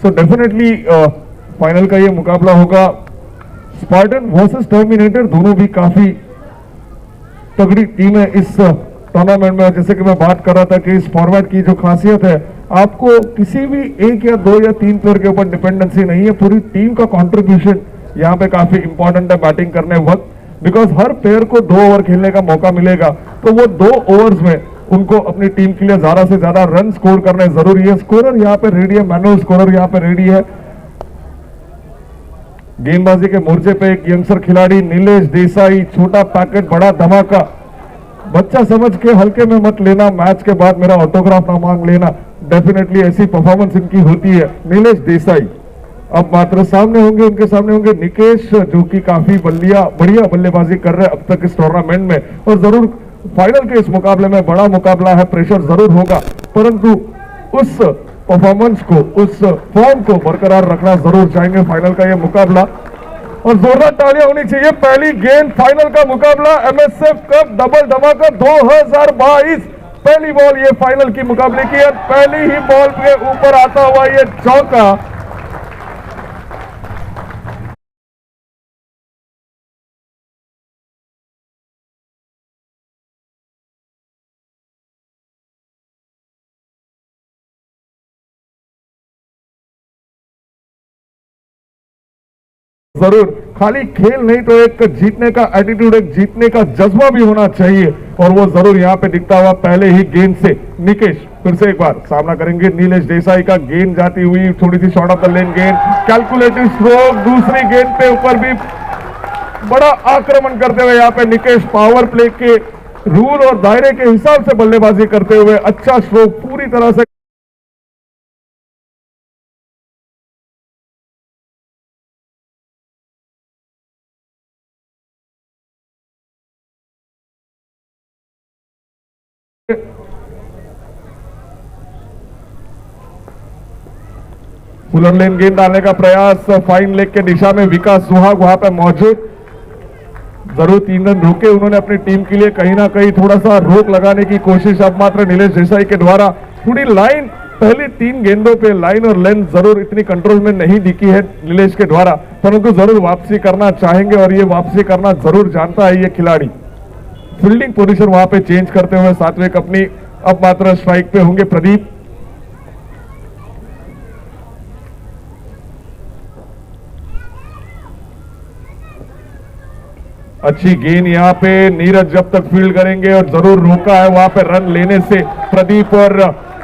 So definitely final का ये मुकाबला होगा स्पार्टन वर्सेस टर्मिनेटर। दोनों भी काफी तगड़ी टीम है इस टूर्नामेंट में। जैसे कि मैं बात कर रहा था कि इस फॉर्मेट की जो खासियत है, आपको किसी भी एक या दो या तीन प्लेयर के ऊपर डिपेंडेंसी नहीं है, पूरी टीम का कंट्रीब्यूशन यहाँ पे काफी इंपॉर्टेंट है बैटिंग करने वक्त, बिकॉज हर प्लेयर को 2 ओवर खेलने का मौका मिलेगा, तो वो 2 ओवर्स में उनको अपनी टीम के लिए ज्यादा से ज्यादा रन स्कोर करने जरूरी है। स्कोरर यहाँ पे रेडी है, मैनुअल स्कोरर यहाँ पे रेडी है। गेंदबाजी के मोर्चे पे एक यंगस्टर खिलाड़ी नीलेश देसाई, छोटा पैकेट बड़ा धमाका, बच्चा समझ के हल्के में मत लेना, मैच के बाद मेरा ऑटोग्राफ ना मांग लेना। डेफिनेटली ऐसी परफॉर्मेंस इनकी होती है। नीलेश देसाई अब मात्र सामने होंगे, उनके सामने होंगे निकेश, जो कि काफी बढ़िया बल्लेबाजी कर रहे हैं अब तक इस टूर्नामेंट में, और जरूर फाइनल के इस मुकाबले में बड़ा मुकाबला है, प्रेशर जरूर होगा, परंतु उस परफॉर्मेंस को, उस फॉर्म को बरकरार रखना जरूर चाहेंगे फाइनल का ये मुकाबला। और जोरदार तालियां होनी चाहिए। पहली गेंद, फाइनल का मुकाबला, एमएसएफ कप डबल धमाका 2022। पहली बॉल ये फाइनल की मुकाबले की, और पहली ही बॉल के ऊपर आता हुआ ये चौका। जरूर खाली खेल नहीं तो एक जीतने का एटीट्यूड, एक जीतने का जज्बा भी होना चाहिए, और वो जरूर यहाँ पे दिखता हुआ पहले ही गेंद से। निकेश फिर से एक बार सामना करेंगे नीलेश देसाई का। गेंद जाती हुई थोड़ी सी शॉर्ट ऑफ द लेन गेंद, कैलकुलेटिव स्ट्रोक, दूसरी गेंद पे ऊपर भी बड़ा आक्रमण करते हुए यहाँ पे निकेश पावर प्ले के रूल और दायरे के हिसाब से बल्लेबाजी करते हुए अच्छा स्ट्रोक पूरी तरह से फुलर लेन गेंद डालने का प्रयास, फाइन लेग के दिशा में विकास सुहाग वहां पे मौजूद। जरूर 3 रन रोके उन्होंने अपनी टीम के लिए, कहीं ना कहीं थोड़ा सा रोक लगाने की कोशिश अब मात्र नीलेश देसाई के द्वारा। थोड़ी लाइन पहली 3 गेंदों पे लाइन और लेंथ जरूर इतनी कंट्रोल में नहीं दिखी है नीलेश के द्वारा, परंतु जरूर वापसी करना चाहेंगे, और ये वापसी करना जरूर जानता है ये खिलाड़ी। फील्डिंग पोजीशन वहां पे चेंज करते हुए सात्विक अपनी अब मात्र स्ट्राइक पे होंगे प्रदीप। अच्छी गेंद यहाँ पे नीरज जब तक फील्ड करेंगे, और जरूर रोका है वहां पे रन लेने से। प्रदीप और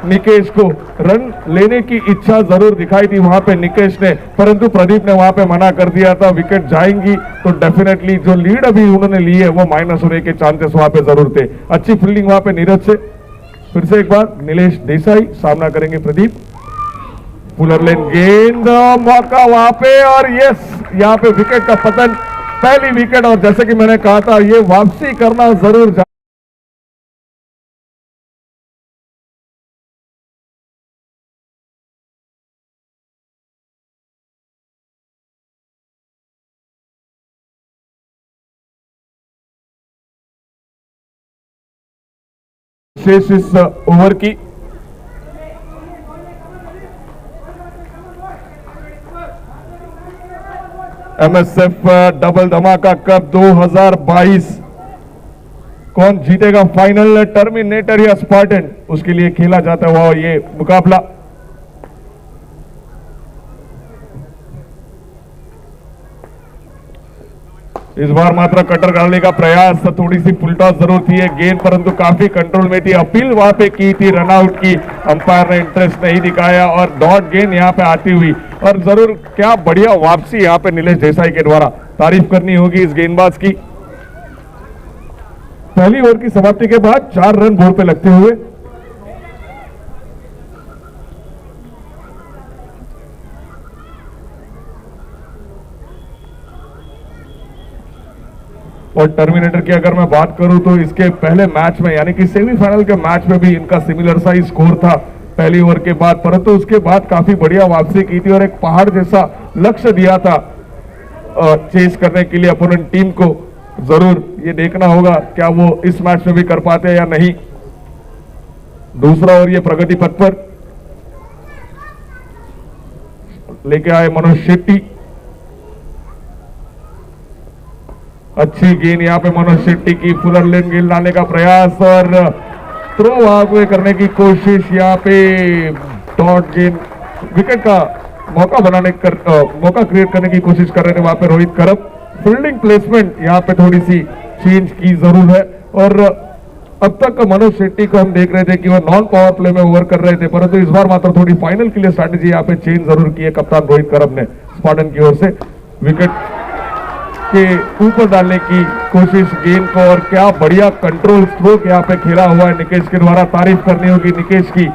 निकेश को रन लेने की इच्छा जरूर दिखाई थी वहां पे निकेश ने, परंतु प्रदीप ने वहां पे मना कर दिया था। विकेट जाएंगी तो डेफिनेटली जो लीड अभी उन्होंने ली है वो माइनस होने के चांसेस वहां पे जरूर थे। अच्छी फील्डिंग वहां पे नीरज से। फिर से एक बार नीलेश देसाई, सामना करेंगे प्रदीप। फुलर लेन गेंद, मौका वहां पे, और यस यहाँ पे विकेट का पतन, पहली विकेट। और जैसे कि मैंने कहा था ये वापसी करना जरूर शेष इस ओवर की। एमएसएफ डबल धमाका कप 2022 कौन जीतेगा फाइनल, टर्मिनेटर या स्पार्टन, उसके लिए खेला जाता हुआ ये मुकाबला। इस बार मात्र कटर डालने का प्रयास, थोड़ी सी फुलटॉस जरूर थी गेंद, परंतु काफी कंट्रोल में थी। अपील वहां पे की थी रनआउट की, अंपायर ने इंटरेस्ट नहीं दिखाया, और डॉट गेंद यहां पे आती हुई, और जरूर क्या बढ़िया वापसी यहां पे नीलेश देसाई के द्वारा, तारीफ करनी होगी इस गेंदबाज की। पहली ओवर की समाप्ति के बाद 4 रन बोर्ड पे लगते हुए और टर्मिनेटर की अगर मैं बात करूं तो इसके पहले मैच में यानी कि सेमीफाइनल के मैच में भी इनका सिमिलर सा ही स्कोर था पहली ओवर के बाद, परंतु उसके बाद काफी बढ़िया वापसी की थी और एक पहाड़ जैसा लक्ष्य दिया था चेस करने के लिए अपोनेंट टीम को। जरूर ये देखना होगा क्या वो इस मैच में भी कर पाते हैं या नहीं। दूसरा ओवर ये प्रगति पथ पर, लेके आए मनोज शेट्टी। अच्छी गेंद यहाँ पे मनोज शेट्टी की, फुलर लेन गेंद लाने का प्रयास और थ्रो आगे करने की कोशिश। यहाँ पे डॉट गेंद, विकेट का मौका मौका क्रिएट करने की कोशिश कर रहे थे वहां पे रोहित करप। फील्डिंग प्लेसमेंट यहाँ पे थोड़ी सी चेंज की जरूर है। और अब तक मनोज शेट्टी को हम देख रहे थे कि वो नॉन पावर प्ले में ओवर कर रहे थे, परंतु इस बार मात्र थोड़ी फाइनल के लिए स्ट्रैटेजी यहाँ पे चेंज जरूर की है कप्तान रोहित करप ने स्पार्टन की ओर से। विकेट के ऊपर डालने की कोशिश गेंद को, और क्या बढ़िया कंट्रोल स्ट्रोक यहाँ पे खेला हुआ है निकेश के द्वारा। तारीफ करनी होगी निकेश की।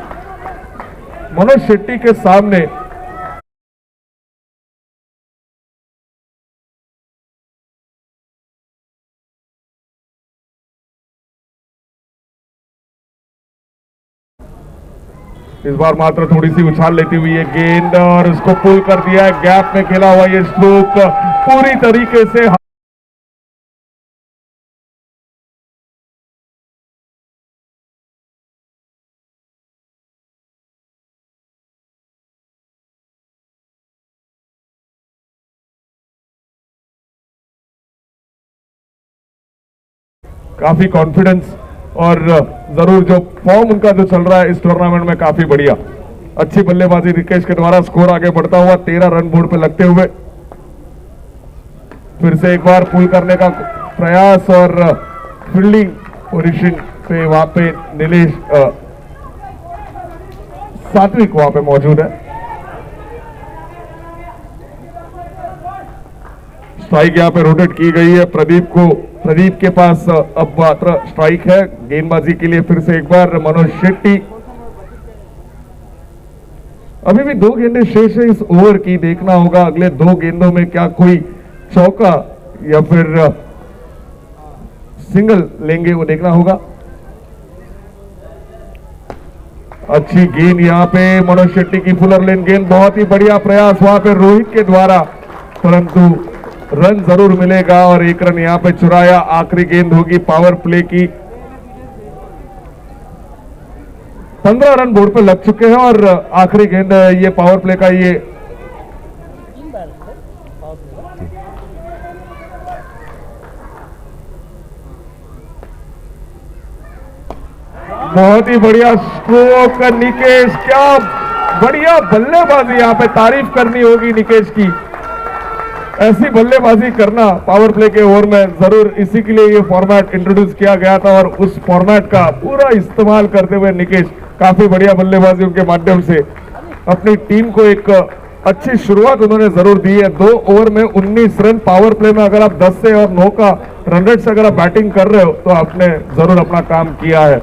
मनोज शेट्टी के सामने इस बार मात्र थोड़ी सी उछाल लेती हुई है गेंद और उसको पुल कर दिया है। गैप में खेला हुआ ये स्ट्रोक पूरी तरीके से काफी कॉन्फिडेंस और जरूर जो फॉर्म उनका जो चल रहा है इस टूर्नामेंट में काफी बढ़िया। अच्छी बल्लेबाजी निकेश के द्वारा, स्कोर आगे बढ़ता हुआ 13 रन बोर्ड पे लगते हुए। फिर से एक बार पुल करने का प्रयास और फील्डिंग पोजीशन पे वहां पे नीलेश सात्विक वहां पे मौजूद है। स्ट्राइक यहाँ पे रोटेट की गई है प्रदीप के पास अब मात्र स्ट्राइक है गेंदबाजी के लिए। फिर से एक बार मनोज शेट्टी। अभी भी 2 गेंदें शेष है इस ओवर की, देखना होगा अगले 2 गेंदों में क्या कोई चौका या फिर सिंगल लेंगे, वो देखना होगा। अच्छी गेंद यहाँ पे मनोज शेट्टी की, फुलर लेन गेंद, बहुत ही बढ़िया प्रयास वहां पे रोहित के द्वारा, परंतु रन जरूर मिलेगा और 1 रन यहां पे चुराया। आखिरी गेंद होगी पावर प्ले की। 15 रन बोर्ड पे लग चुके हैं और आखिरी गेंद ये पावर प्ले का। ये बहुत ही बढ़िया स्ट्रोक निकेश, क्या बढ़िया बल्लेबाजी यहाँ पे, तारीफ करनी होगी निकेश की। ऐसी बल्लेबाजी करना पावर प्ले के ओवर में, जरूर इसी के लिए ये फॉर्मेट इंट्रोड्यूस किया गया था और उस फॉर्मेट का पूरा इस्तेमाल करते हुए निकेश काफी बढ़िया बल्लेबाजी उनके माध्यम से अपनी टीम को एक अच्छी शुरुआत उन्होंने जरूर दी है। 2 ओवर में 19 रन पावर प्ले में, अगर आप 10 से और 9 का रन रेट से अगर आप बैटिंग कर रहे हो तो आपने जरूर अपना काम किया है।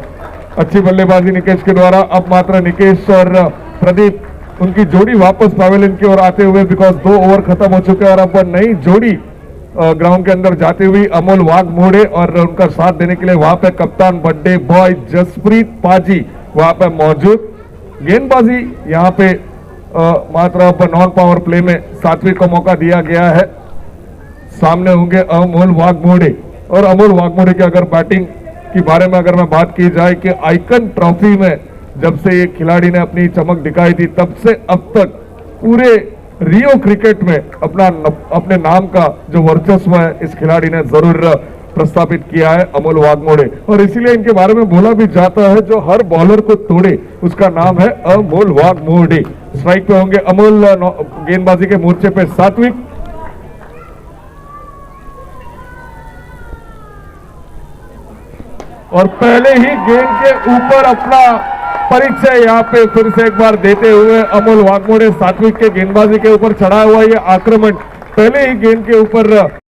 अच्छी बल्लेबाजी निकेश के द्वारा। अब मात्र निकेश और प्रदीप उनकी जोड़ी वापस पवेलियन की ओर आते हुए, बिकॉज 2 ओवर खत्म हो चुके हैं और अब नई जोड़ी ग्राउंड के अंदर जाती हुई अमोल वाघमोड़े, और उनका साथ देने के लिए वहां पे कप्तान बर्थडे बॉय जसप्रीत पाजी वहां पे मौजूद। गेंदबाजी यहाँ पे मात्र अब नॉन पावर प्ले में सात्विक को मौका दिया गया है। सामने होंगे अमोल वाघमोड़े, और अमोल वाघमोड़े की अगर बैटिंग के बारे में अगर मैं बात की जाए कि आइकन ट्रॉफी में जब से ये खिलाड़ी ने अपनी चमक दिखाई थी तब से अब तक पूरे रियो क्रिकेट में अपने नाम का जो वर्चस्व है इस खिलाड़ी ने जरूर प्रस्थापित किया है, अमोल वाघमोड़े। और इसीलिए इनके बारे में बोला भी जाता है जो हर बॉलर को तोड़े उसका नाम है अमोल वाघमोड़े। स्ट्राइक पे होंगे अमोल, गेंदबाजी के मोर्चे पे सात्विक। और पहले ही गेंद के ऊपर अपना परिचय यहाँ पे फिर से एक बार देते हुए अमोल वाघमोड़े, सात्विक के गेंदबाजी के ऊपर चढ़ा हुआ ये आक्रमण पहले ही गेंद के ऊपर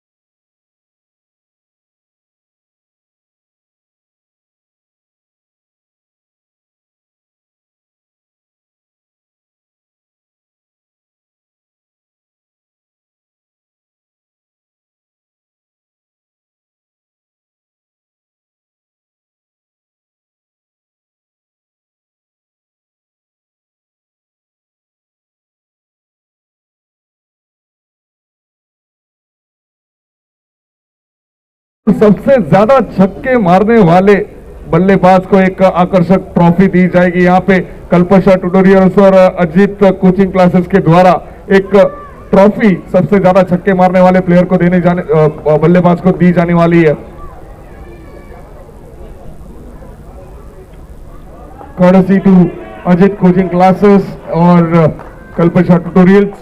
सबसे ज्यादा छक्के मारने वाले बल्लेबाज को एक आकर्षक ट्रॉफी दी जाएगी। यहाँ पे कल्पशा ट्यूटोरियल्स और अजीत कोचिंग क्लासेस के द्वारा एक ट्रॉफी सबसे ज्यादा छक्के मारने वाले प्लेयर को देने जाने बल्लेबाज को दी जाने वाली है। courtesy to Ajit coaching classes और कल्पेशा ट्यूटोरियल्स।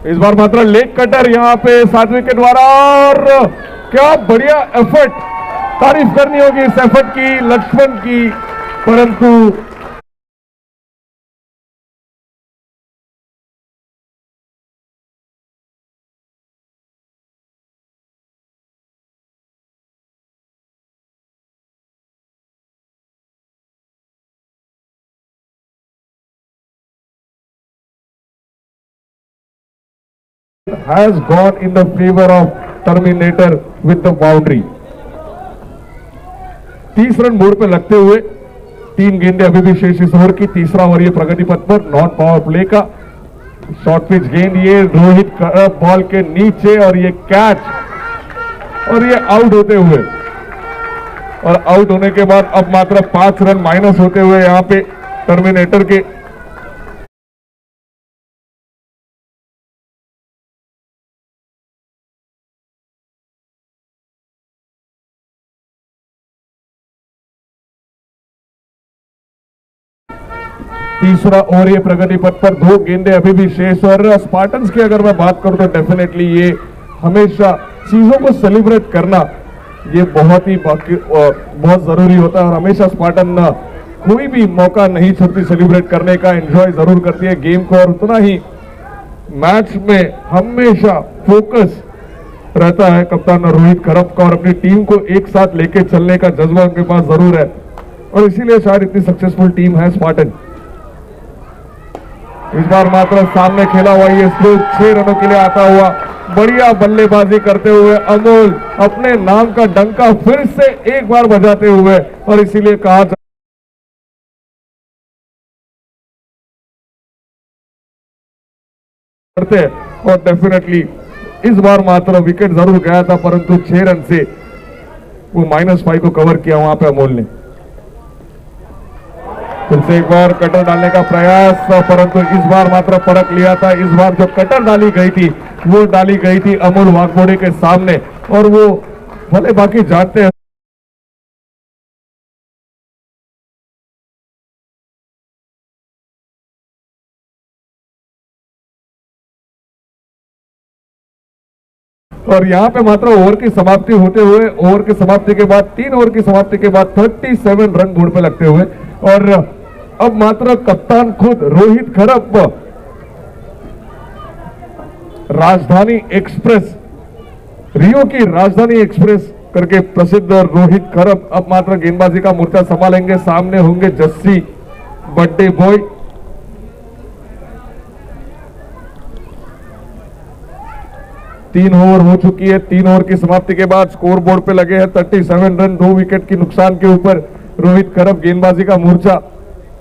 इस बार मात्र लेग कटर यहां पे 7 विकेट वाला और क्या बढ़िया एफर्ट, तारीफ करनी होगी इस एफर्ट की लक्ष्मण की, परंतु has gone in the favor of Terminator with the boundary। 30 run board पे लगते हुए 3 गेंदें अभी भी शेष इस ओवर की। तीसरा ओवर ये प्रगति पथ पर नॉन पावर प्ले का शॉर्ट पिच गेंद, ये रोहित बॉल के नीचे और ये कैच और ये आउट होते हुए, और आउट होने के बाद अब मात्र 5 रन माइनस होते हुए यहां पे टर्मिनेटर के। तीसरा ओवर ये प्रगति पथ पर 2 गेंदें अभी भी शेष, और स्पार्टन्स की अगर मैं बात करूं तो डेफिनेटली ये हमेशा चीजों को सेलिब्रेट करना ये बहुत ही बहुत जरूरी होता है, और हमेशा स्पार्टन कोई भी मौका नहीं छोड़ती सेलिब्रेट करने का, एंजॉय जरूर करती है गेम को, और उतना ही मैच में हमेशा फोकस रहता है कप्तान रोहित खरप का, और अपनी टीम को एक साथ लेके चलने का जज्बा उनके पास जरूर है, और इसीलिए शायद इतनी सक्सेसफुल टीम है स्पार्टन। इस बार मात्र सामने खेला हुआ ये स्ट्रोक 6 रनों के लिए आता हुआ, बढ़िया बल्लेबाजी करते हुए अमोल अपने नाम का डंका फिर से एक बार बजाते हुए, और इसीलिए कहा करते, और डेफिनेटली इस बार मात्र विकेट जरूर गया था, परंतु 6 रन से वो -5 को कवर किया वहां पे अमोल ने। फिर से एक बार कटर डालने का प्रयास, परंतु इस बार मात्र पड़क लिया था। इस बार जो कटर डाली गई थी वो डाली गई थी अमोल वाघमोड़े के सामने, और वो भले बाकी जानते हैं और यहां पे मात्र ओवर की समाप्ति होते हुए, ओवर की समाप्ति के बाद 3 ओवर की समाप्ति के बाद 37 रन बोर्ड पे लगते हुए, और अब मात्र कप्तान खुद रोहित खरप राजधानी एक्सप्रेस, रियो की राजधानी एक्सप्रेस करके प्रसिद्ध रोहित खरप अब मात्र गेंदबाजी का मोर्चा संभालेंगे। सामने होंगे जस्सी बर्थडे बॉय। तीन ओवर हो चुकी है। 3 ओवर की समाप्ति के बाद स्कोर बोर्ड पे लगे हैं 37 रन, 2 विकेट की नुकसान के ऊपर रोहित खरप गेंदबाजी का मोर्चा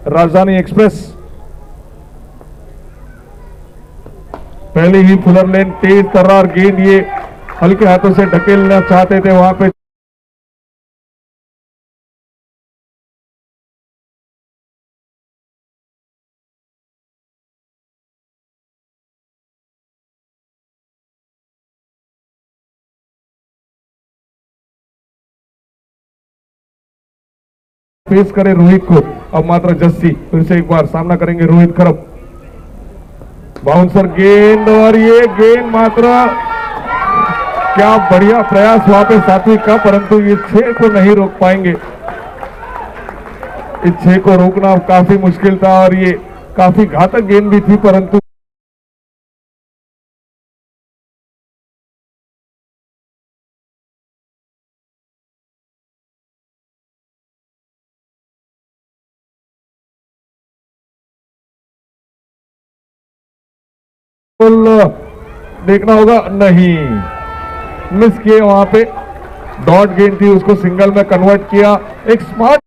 राजधानी एक्सप्रेस। पहले ही फुलर लेन तेज तर्रार गेंद, ये हल्के हाथों से ढकेलना चाहते थे वहां पे फेस करे रोहित को। अब मात्र जस्सी फिर से एक बार सामना करेंगे रोहित खरप। बाउंसर गेंद, और ये गेंद मात्र क्या बढ़िया प्रयास वहां पे सात्विक का, परंतु ये 6 को नहीं रोक पाएंगे। इस 6 को रोकना काफी मुश्किल था, और ये काफी घातक गेंद भी थी, परंतु देखना होगा, नहीं मिस किए वहां पे। डॉट गेंद थी, उसको सिंगल में कन्वर्ट किया। एक स्मार्ट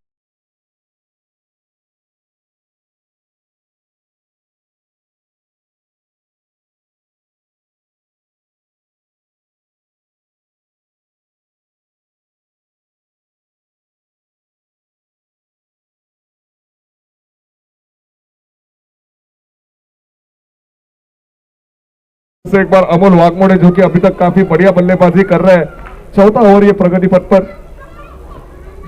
से एक बार अमोल वाघमोड़े जो कि अभी तक काफी बढ़िया बल्लेबाजी कर रहे हैं। चौथा ओवर ये प्रगति पथ पर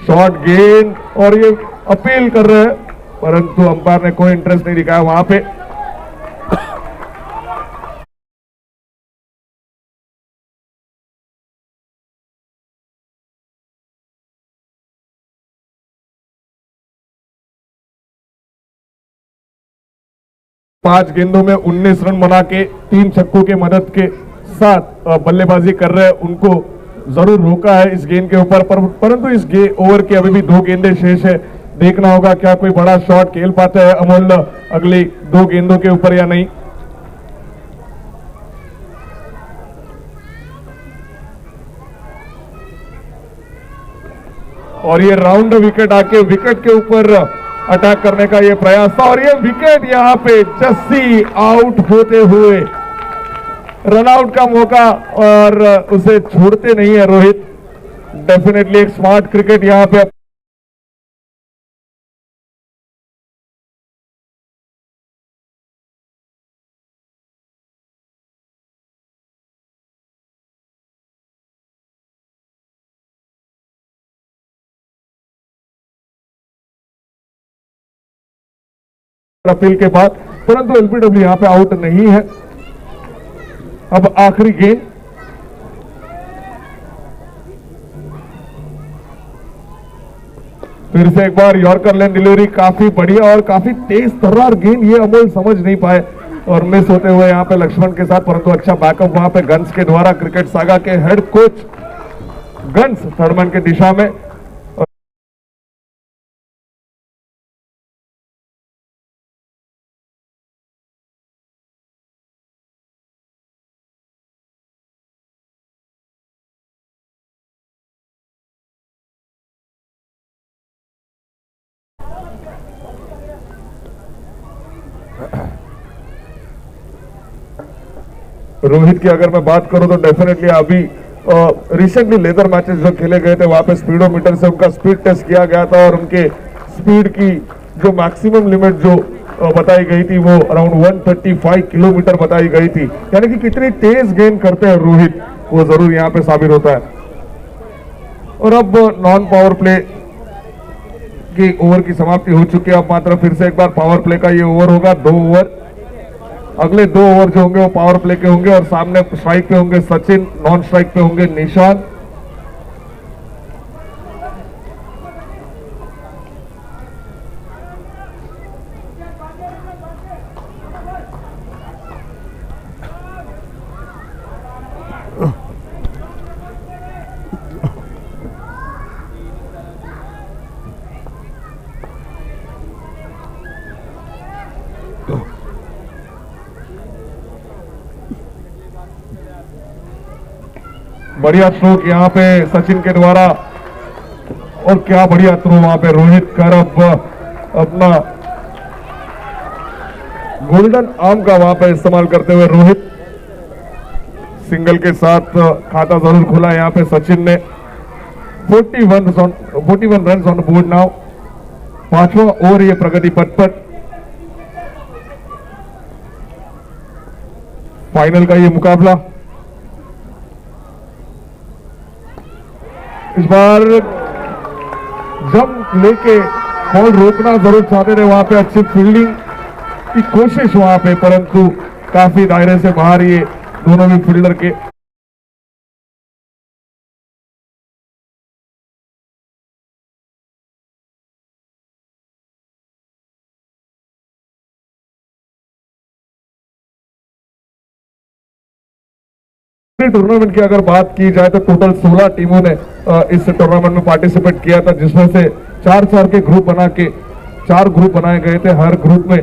शॉट गेंद और ये अपील कर रहे हैं, परंतु अंपायर ने कोई इंटरेस्ट नहीं दिखाया वहां पे। पांच गेंदों में 19 रन बना के 3 छक्कों के मदद के साथ बल्लेबाजी कर रहे हैं, उनको जरूर रोका है इस गेंद के ऊपर, परंतु इस ओवर के अभी भी 2 गेंदें शेष है। देखना होगा क्या कोई बड़ा शॉट खेल पाता है अमोल अगली 2 गेंदों के ऊपर या नहीं। और ये राउंड विकेट आके विकेट के ऊपर अटैक करने का ये प्रयास था और ये विकेट यहां पे जस्सी आउट होते हुए रन आउट का मौका और उसे छोड़ते नहीं है रोहित। डेफिनेटली एक स्मार्ट क्रिकेट यहां पे। अपील के बाद परंतु एलबीडब्ल्यू यहां पे आउट नहीं है। अब आखिरी गेंद फिर से एक बार यॉर्कर लेन डिलीवरी काफी बढ़िया और काफी तेज तर्रार गेंद, ये अमोल समझ नहीं पाए और मिस होते हुए यहां पे लक्ष्मण के साथ, परंतु अच्छा बैकअप वहां पे गंस के द्वारा क्रिकेट सागा के हेड कोच गंस थर्डमैन के दिशा में। रोहित की अगर मैं बात करूं तो डेफिनेटली अभी रिसेंटली लेदर मैचेस जो खेले गए थे वहां पे स्पीडोमीटर से उनका स्पीड टेस्ट किया गया था और उनके स्पीड की जो मैक्सिमम लिमिट जो बताई गई थी वो अराउंड 135 किलोमीटर बताई गई थी, यानी कि कितनी तेज गेंद करते हैं रोहित वो जरूर यहां पे साबित होता है। और अब नॉन पावर प्ले की ओवर की समाप्ति हो चुकी है। अब मात्र फिर से एक बार पावर प्ले का ये ओवर होगा, 2 ओवर। अगले 2 ओवर जो होंगे वो पावर प्ले के होंगे और सामने स्ट्राइक पे होंगे सचिन, नॉन स्ट्राइक पे होंगे निशान। बढ़िया स्ट्रोक यहाँ पे सचिन के द्वारा और क्या बढ़िया थ्रो वहां पे रोहित कर अपना गोल्डन आर्म का वहां पे इस्तेमाल करते हुए रोहित सिंगल के साथ खाता जरूर खोला यहाँ पे सचिन ने। 41 रन ऑन बोर्ड नाउ। 5वां ओवर ये प्रगति पथ पर फाइनल का ये मुकाबला। इस बार जंप लेके बॉल रोकना जरूर चाहते थे, वहां पे अच्छी फील्डिंग की कोशिश वहां पे, परंतु काफी दायरे से बाहर ये दोनों भी फील्डर के। टूर्नामेंट की अगर बात की जाए तो टोटल 16 टीमों ने इस टूर्नामेंट में पार्टिसिपेट किया था, जिसमें से 4-4 के ग्रुप बना के 4 ग्रुप बनाए गए थे। हर ग्रुप में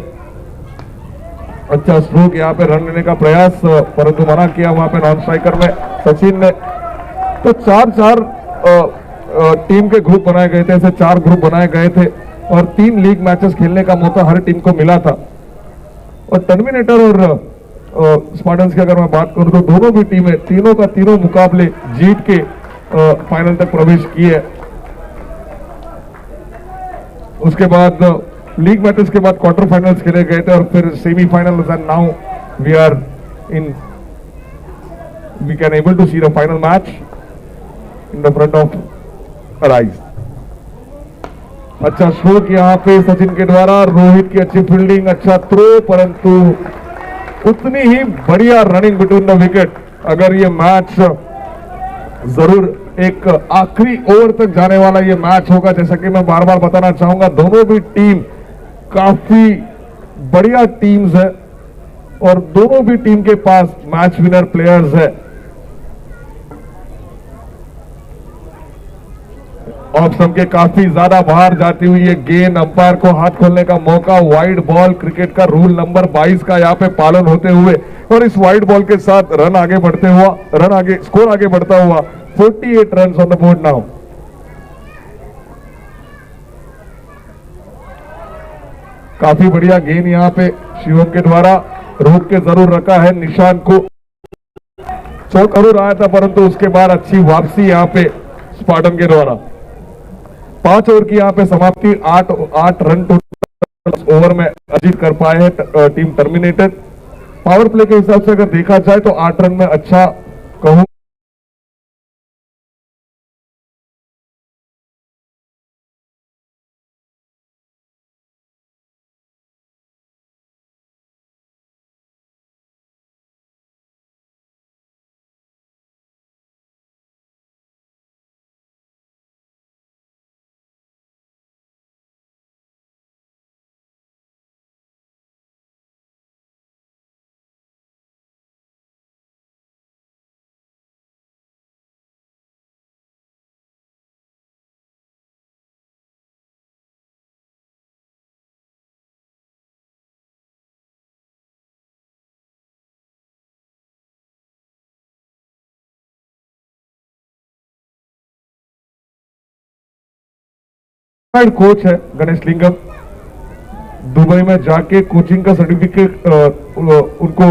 अच्छा स्ट्रोक यहाँ पे रन लेने का प्रयास, परंतु मना किया वहां पे नॉन स्ट्राइकर में सचिन ने। तो 4-4 टीम के ग्रुप बनाए गए थे, ऐसे 4 ग्रुप बनाए गए थे और 3 लीग मैचेस खेलने का मौका हर टीम को मिला था। और टर्मिनेटर और स्पार्टन्स की अगर मैं बात करूं तो दोनों भी टीमें तीनों का तीनों मुकाबले जीत के फाइनल तक प्रवेश किए। उसके बाद लीग मैचेस के बाद क्वार्टर फाइनल्स खेले गए थे और फिर semifinal and now we are in we can able to see the final match in the front of our eyes. अच्छा स्ट्रोक यहाँ पे सचिन के द्वारा, रोहित की अच्छी फील्डिंग, अच्छा थ्रो, परंतु उतनी ही बढ़िया रनिंग बिटवीन द विकेट। अगर ये मैच जरूर एक आखिरी ओवर तक जाने वाला ये मैच होगा, जैसा कि मैं बार बार बताना चाहूंगा, दोनों भी टीम काफी बढ़िया टीम्स है और दोनों भी टीम के पास मैच विनर प्लेयर्स है। ऑफ स्टंप के काफी ज्यादा बाहर जाती हुई ये गेंद, अंपायर को हाथ खोलने का मौका। वाइड बॉल क्रिकेट का रूल नंबर 22 का यहाँ पे पालन होते हुए और इस वाइड बॉल के साथ रन आगे बढ़ते हुआ, स्कोर आगे बढ़ता हुआ 48 run on the board now. काफी बढ़िया गेंद यहाँ पे शिवम के द्वारा, रोक के जरूर रखा है निशान को, चौक जरूर आया था परंतु उसके बाद अच्छी वापसी यहाँ पे स्पार्टन के द्वारा। 5 ओवर की यहाँ पे समाप्ति, 8 रन टोटल ओवर में अजीत कर पाए हैं, टीम टर्मिनेटेड। पावर प्ले के हिसाब से अगर देखा जाए तो 8 रन में अच्छा कहूं कोच है गणेश लिंगम, दुबई में जाके कोचिंग का सर्टिफिकेट उनको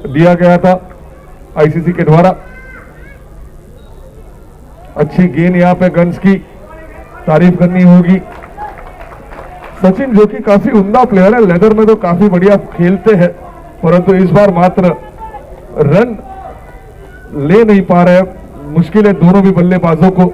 दिया गया था आईसीसी के द्वारा। अच्छी गेंद यहाँ पे गन्स की तारीफ करनी होगी। सचिन जो कि काफी उम्दा प्लेयर है, लेदर में तो काफी बढ़िया खेलते हैं परंतु इस बार मात्र रन ले नहीं पा रहे हैं, मुश्किल है दोनों भी बल्लेबाजों को।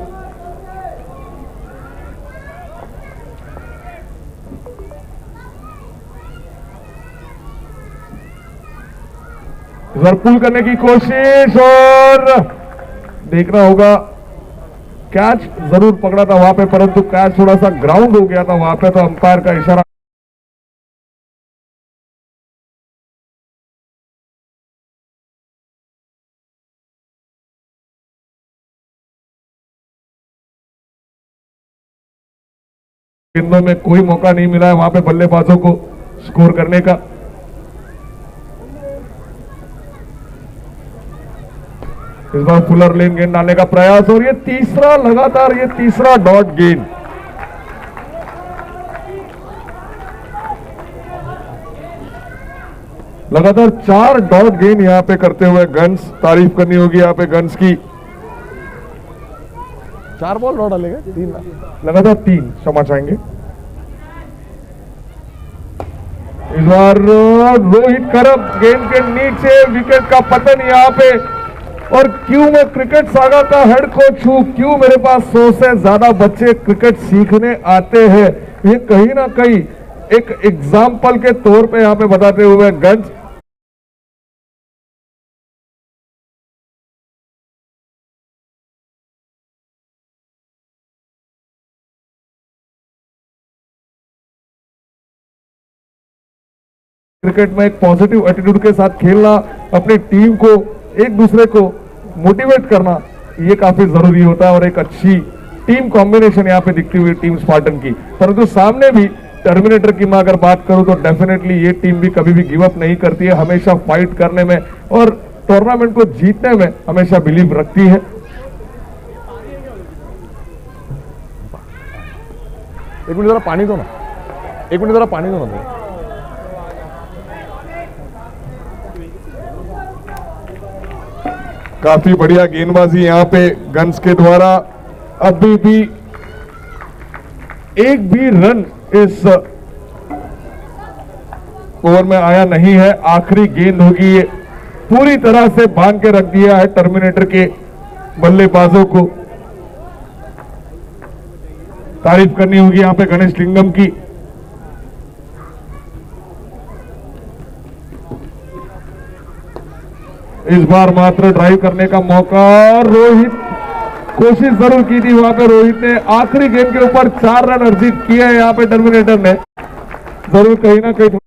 पुल करने की कोशिश और देखना होगा, कैच जरूर पकड़ा था वहां पे परंतु कैच थोड़ा सा ग्राउंड हो गया था वहां पे, तो अंपायर का इशारा गेंदों में कोई मौका नहीं मिला है वहां पे बल्लेबाजों को स्कोर करने का। इस बार फुलर लेन गेंद डालने का प्रयास और ये तीसरा लगातार, ये तीसरा डॉट गेंद। लगातार 4 डॉट गेंद यहां पे करते हुए गन्स, तारीफ करनी होगी यहाँ पे गन्स की। 4 बॉल डॉट डालेगा, 3 लगातार 3 क्षमा चाहेंगे। इस बार रोहित करब गेंद के नीचे, विकेट का पतन यहाँ पे। और क्यों मैं क्रिकेट सागा का हेड कोच हूं, क्यों मेरे पास 100 से ज्यादा बच्चे क्रिकेट सीखने आते हैं, ये कहीं ना कहीं एक एग्जाम्पल के तौर पे यहां पे बताते हुए गंज क्रिकेट में एक पॉजिटिव एटीट्यूड के साथ खेलना, अपनी टीम को एक दूसरे को मोटिवेट करना, ये काफी जरूरी होता है और एक अच्छी टीम कॉम्बिनेशन यहाँ पे दिखती हुई टीम स्पार्टन की। परंतु सामने भी टर्मिनेटर की मैं अगर बात करूं तो डेफिनेटली ये टीम भी कभी भी गिव अप नहीं करती है, हमेशा फाइट करने में और टूर्नामेंट को जीतने में हमेशा बिलीव रखती है। एक मिनट जरा पानी दो ना, एक मिनट जरा पानी दो ना। काफी बढ़िया गेंदबाजी यहाँ पे गन्स के द्वारा। अभी भी एक भी रन इस ओवर में आया नहीं है, आखिरी गेंद होगी ये पूरी तरह से बांध के रख दिया है टर्मिनेटर के बल्लेबाजों को। तारीफ करनी होगी यहां पे गणेश लिंगम की। इस बार मात्र ड्राइव करने का मौका, रोहित कोशिश जरूर की थी वहां पे। रोहित ने आखिरी गेंद के ऊपर 4 रन अर्जित किए हैं यहां पे टर्मिनेटर ने। जरूर कहीं ना कहीं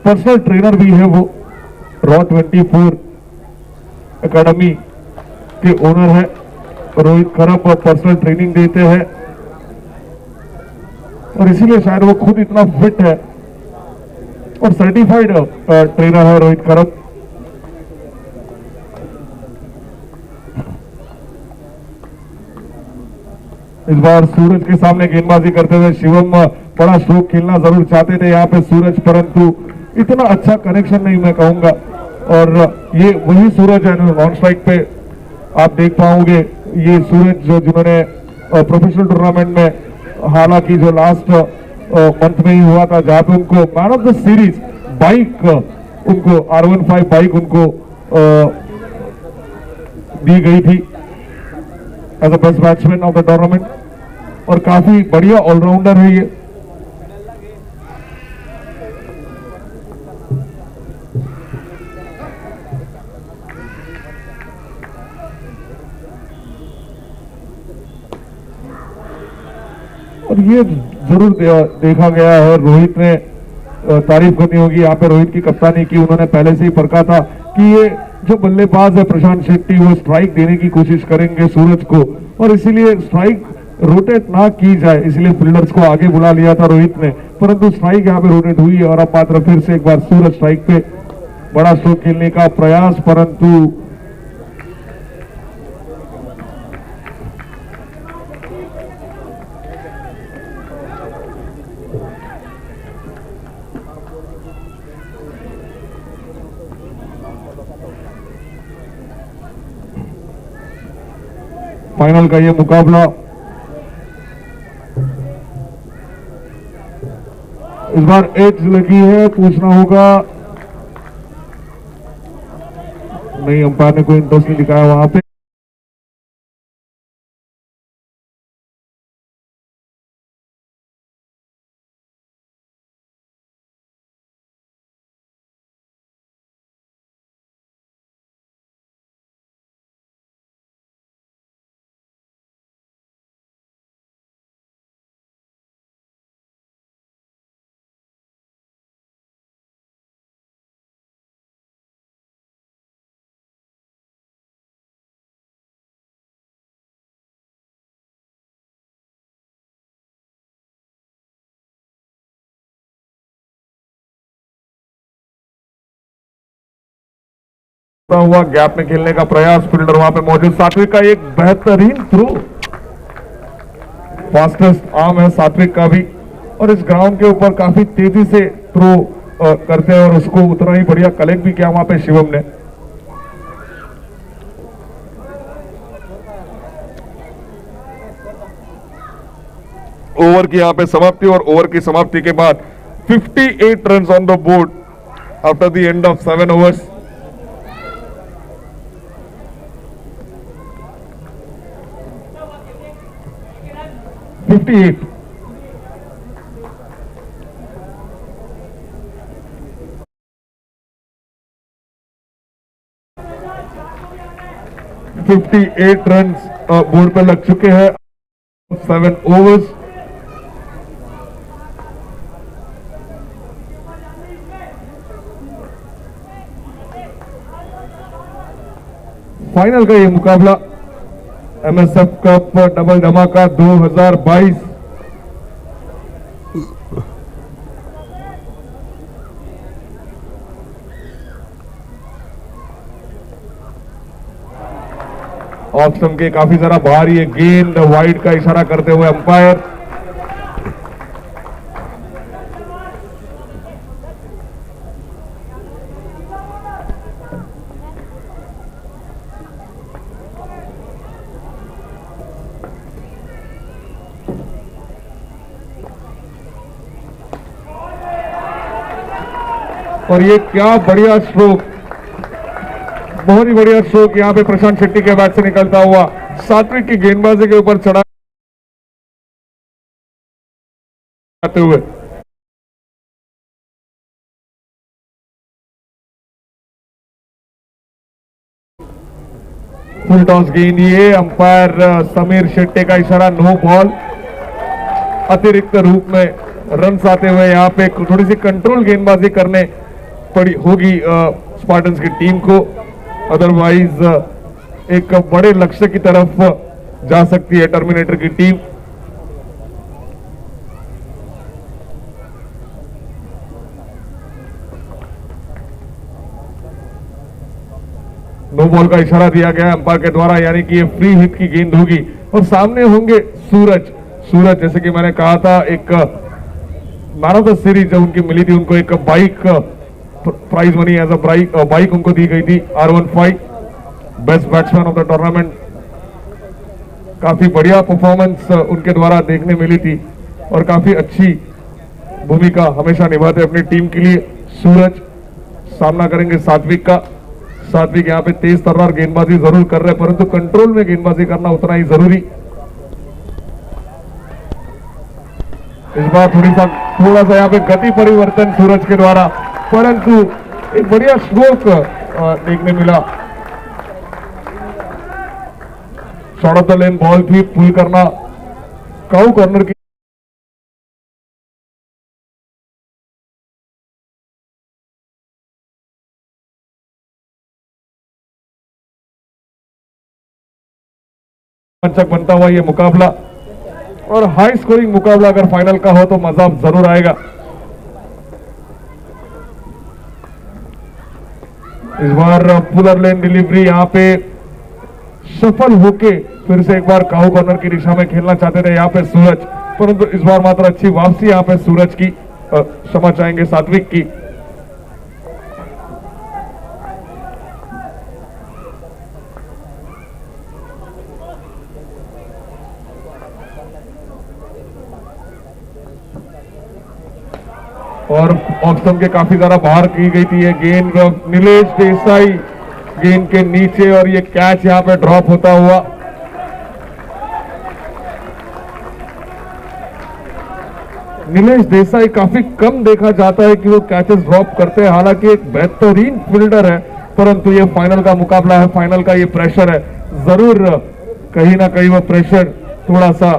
पर्सनल ट्रेनर भी है वो। रॉ 24 एकेडमी के ओनर है रोहित खरब। पर्सनल ट्रेनिंग देते हैं और इसीलिए शायद वो खुद इतना फिट है और सर्टिफाइड ट्रेनर है रोहित खरब। इस बार सूरज के सामने गेंदबाजी करते हुए शिवम बड़ा स्ट्रोक खेलना जरूर चाहते थे यहाँ पे सूरज, परंतु इतना अच्छा कनेक्शन नहीं मैं कहूंगा। और ये वही सूरज है नॉन स्ट्राइक पे आप देख पाओगे। ये सूरज जो जिन्होंने प्रोफेशनल टूर्नामेंट में, हालांकि जो लास्ट मंथ में ही हुआ था जहां पे उनको man of the series bike, उनको R15 बाइक उनको दी गई थी as a best batsman of the tournament. और काफी बढ़िया ऑलराउंडर है ये। और ये जरूर देखा गया है, रोहित ने तारीफ करनी होगी यहाँ पे रोहित की कप्तानी की। उन्होंने पहले से ही परखा था कि ये जो बल्लेबाज है प्रशांत शेट्टी वो स्ट्राइक देने की कोशिश करेंगे सूरज को, और इसीलिए स्ट्राइक रोटेट ना की जाए, इसलिए फील्डर्स को आगे बुला लिया था रोहित ने। परंतु स्ट्राइक यहाँ पे रोटेट हुई और अब मात्र फिर से एक बार सूरज स्ट्राइक पे बड़ा स्ट्रोक खेलने का प्रयास, परंतु फाइनल का ये मुकाबला इस बार एज लगी है, पूछना होगा। नहीं, अंपायर ने कोई इंटरेस्ट नहीं दिखाया वहां पे। हुआ गैप में खेलने का प्रयास, फील्डर वहां पे मौजूद, सात्विक का एक बेहतरीन थ्रो। फास्टेस्ट आर्म है सात्विक का भी, और इस ग्राउंड के ऊपर काफी तेजी से थ्रो करते हैं और उसको उतना ही बढ़िया कलेक्ट भी किया वहां पे शिवम ने। ओवर की यहां पे समाप्ति, और ओवर की समाप्ति के बाद 58 run on the board after the end of 7 overs। Fifty eight run board पर लग चुके हैं 7 overs। फाइनल का ये मुकाबला एमएसएफ कप डबल धमाका 2022 ऑफ स्टंप के काफी जरा बाहर ये गेंद वाइड का इशारा करते हुए अंपायर। और ये क्या बढ़िया स्ट्रोक, बहुत ही बढ़िया स्ट्रोक यहां पे प्रशांत शेट्टी के बैट से निकलता हुआ सात्विक की गेंदबाजी के ऊपर चढ़ा आते हुए। फुल टॉस गेंद, ये अंपायर समीर शेट्टी का इशारा नो बॉल। अतिरिक्त रूप में रन आते हुए यहां पे थोड़ी सी कंट्रोल गेंदबाजी करने पड़ी होगी स्पार्टन्स की टीम को, अदरवाइज एक बड़े लक्ष्य की तरफ जा सकती है टर्मिनेटर की टीम। नो बॉल का इशारा दिया गया अंपायर के द्वारा, यानी कि ये फ्री हिट की गेंद होगी और सामने होंगे सूरज। सूरज जैसे कि मैंने कहा था, एक मैन ऑफ द सीरीज जब उनकी मिली थी उनको एक bike prize money as a bike उनको दी गई थी R15 best batsman of the tournament. काफी बढ़िया परफॉर्मेंस उनके द्वारा देखने मिली थी और काफी अच्छी भूमिका हमेशा निभाते अपनी टीम के लिए। सूरज सामना करेंगे सात्विक का। सात्विक यहाँ पे तेज तर्रार गेंदबाजी जरूर कर रहे हैं, परंतु कंट्रोल में गेंदबाजी करना उतना ही जरूरी। इस बार थोड़ा सा यहाँ पे गति परिवर्तन सूरज के द्वारा, परंतु एक बढ़िया स्ट्रोक देखने मिला। Short of the lane ball भी पुल करना, काउ कॉर्नर की पंचक बनता हुआ ये मुकाबला, और हाई स्कोरिंग मुकाबला अगर फाइनल का हो तो मजा जरूर आएगा। इस बार पुलर लेन डिलीवरी यहाँ पे सफल होके फिर से एक बार काहू कॉर्नर की दिशा में खेलना चाहते थे यहाँ पे सूरज, परंतु इस बार मात्र अच्छी वापसी यहाँ पे सूरज की, क्षमा चाहेंगे सात्विक की। और ऑप्शन के काफी ज्यादा बाहर की गई थी ये गेंद, नीलेश देसाई गेंद के नीचे, और ये कैच यहां पे ड्रॉप होता हुआ। नीलेश देसाई काफी कम देखा जाता है कि वो कैचेस ड्रॉप करते हैं, हालांकि एक बेहतरीन फील्डर है, परंतु ये फाइनल का मुकाबला है, फाइनल का ये प्रेशर है, जरूर कहीं ना कहीं वो प्रेशर थोड़ा सा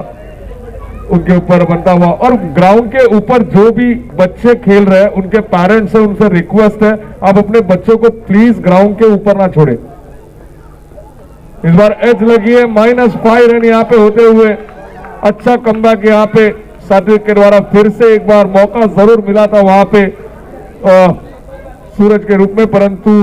उनके ऊपर बनता हुआ। और ग्राउंड के ऊपर जो भी बच्चे खेल रहे हैं उनके पेरेंट्स से उनसे रिक्वेस्ट है, आप अपने बच्चों को प्लीज ग्राउंड के ऊपर ना छोड़े। इस बार एज लगी है, -5 रन यहाँ पे होते हुए अच्छा कमबैक यहाँ पे सात्विक के द्वारा, फिर से एक बार मौका जरूर मिला था वहां पे सूरज के रूप में, परंतु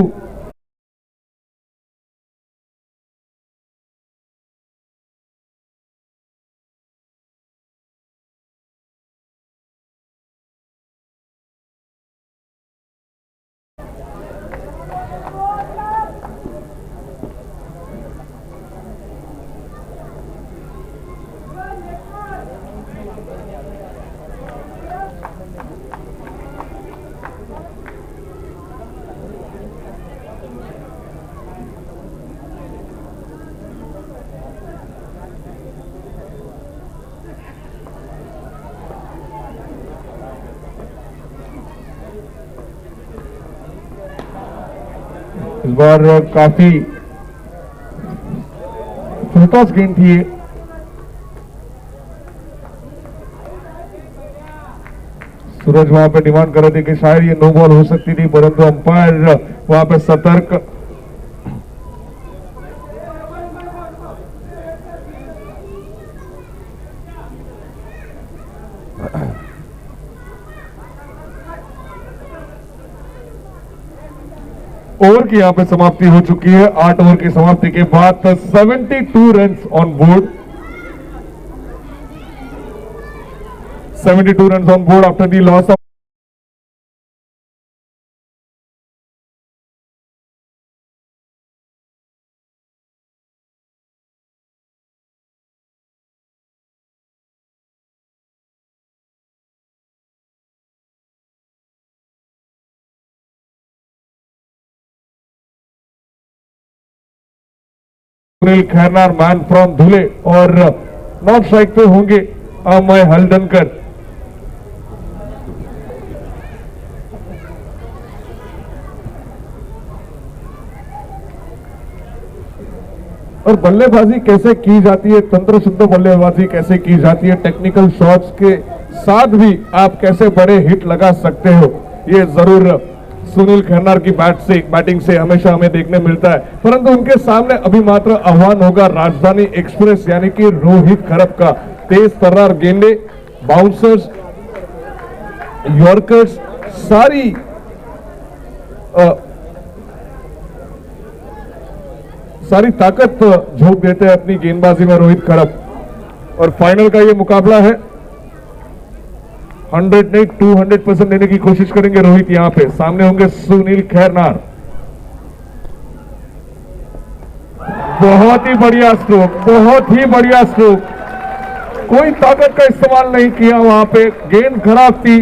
इस बार काफी फुल टॉस गेंद थी ये। सूरज वहां पे डिमांड कर रहे थे कि शायद ये नो बॉल हो सकती थी, परंतु अंपायर वहां पे सतर्क। ओवर की यहां पे समाप्ति हो चुकी है। 8 ओवर की समाप्ति के बाद 72 run on board. 72 runs on board after the loss of Sunil Khairnar, man from Dhule, और नॉट स्ट्राइक पे होंगे अमय हल्दनकर। और बल्लेबाजी कैसे की जाती है, तंत्र शुद्ध बल्लेबाजी कैसे की जाती है, टेक्निकल शॉट्स के साथ भी आप कैसे बड़े हिट लगा सकते हो, ये जरूर सुनील खन्नार की बैटिंग से हमेशा हमें देखने मिलता है। परंतु उनके सामने अभी मात्र आह्वान होगा राजधानी एक्सप्रेस यानी कि रोहित खरप का। तेज तर्रार गेंदे, बाउंसर्स, यॉर्कर्स, सारी ताकत झोंक देते हैं अपनी गेंदबाजी में रोहित खरप। और फाइनल का ये मुकाबला है, 100 नहीं 200% देने की कोशिश करेंगे रोहित। यहां पे सामने होंगे सुनील खैरनार। बहुत ही बढ़िया स्ट्रोक, बहुत ही बढ़िया स्ट्रोक। कोई ताकत का इस्तेमाल नहीं किया वहां पे, गेंद खराब थी,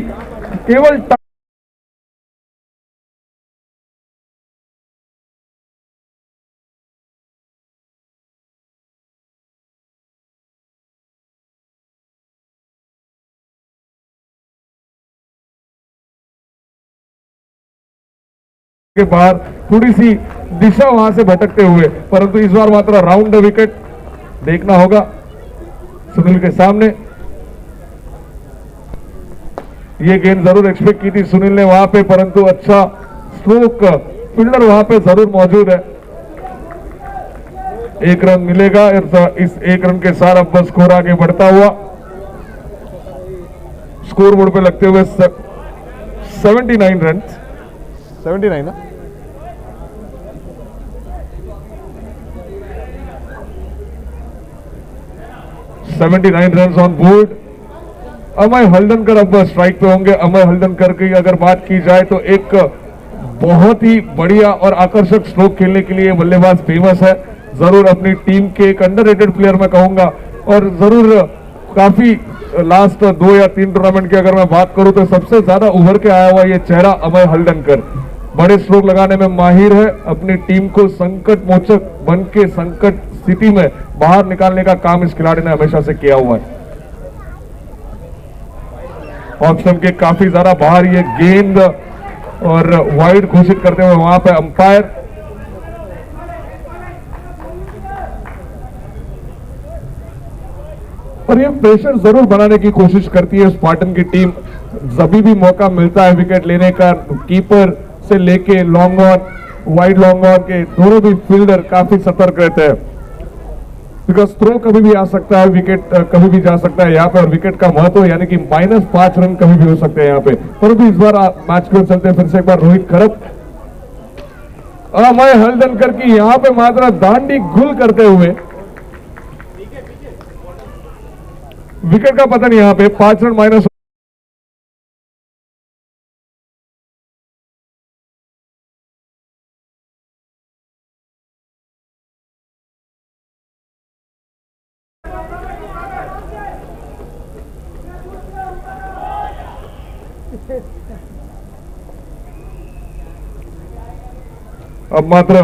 केवल के बाहर थोड़ी सी दिशा वहां से भटकते हुए, परंतु इस बार मात्र राउंड द विकेट देखना होगा सुनील के सामने। ये गेंद जरूर एक्सपेक्ट की थी सुनील ने वहां पे, परंतु अच्छा स्ट्रोक, फील्डर वहां पे जरूर मौजूद है। 1 रन मिलेगा। इस 1 रन के साथ अब स्कोर आगे बढ़ता हुआ, स्कोर बोर्ड पे लगते हुए 79 रन। 79 ना, 79 run on board. Amay Haldankar अब स्ट्राइक पे होंगे। अमय हल्दनकर की अगर बात की जाए तो एक बहुत ही बढ़िया और आकर्षक स्ट्रोक खेलने के लिए बल्लेबाज फेमस है। जरूर अपनी टीम के एक अंडररेटेड प्लेयर मैं कहूंगा, और जरूर काफी लास्ट 2 या 3 टूर्नामेंट की अगर मैं बात करूं तो सबसे ज्यादा उभर के आया हुआ ये चेहरा अमय हल्दनकर। बड़े स्ट्रोक लगाने में माहिर है, अपनी टीम को संकट मोचक बन के संकट स्थिति में बाहर निकालने का काम इस खिलाड़ी ने हमेशा से किया हुआ है। ऑप्शन के काफी ज्यादा बाहर ये गेंद, और वाइड घोषित करते हुए वहां पे अंपायर। और ये प्रेशर जरूर बनाने की कोशिश करती है स्पार्टन की टीम। जब भी मौका मिलता है विकेट लेने का, कीपर से लेके long on, wide long on के दोनों भी फील्डर काफी सतर्क रहते हैं, बिकॉज थ्रो कभी भी आ सकता है, विकेट कभी भी जा सकता है यहाँ पे। और विकेट का महत्व यानी कि -5 रन कभी भी हो सकते हैं यहाँ पे। परंतु इस बार मैच को चलते फिर से एक बार रोहित खरप। अमय हल्दनकर की यहाँ पे मात्र दांडी गुल करते हुए, विकेट का पता नहीं यहाँ पे 5 रन माइनस। अब मात्र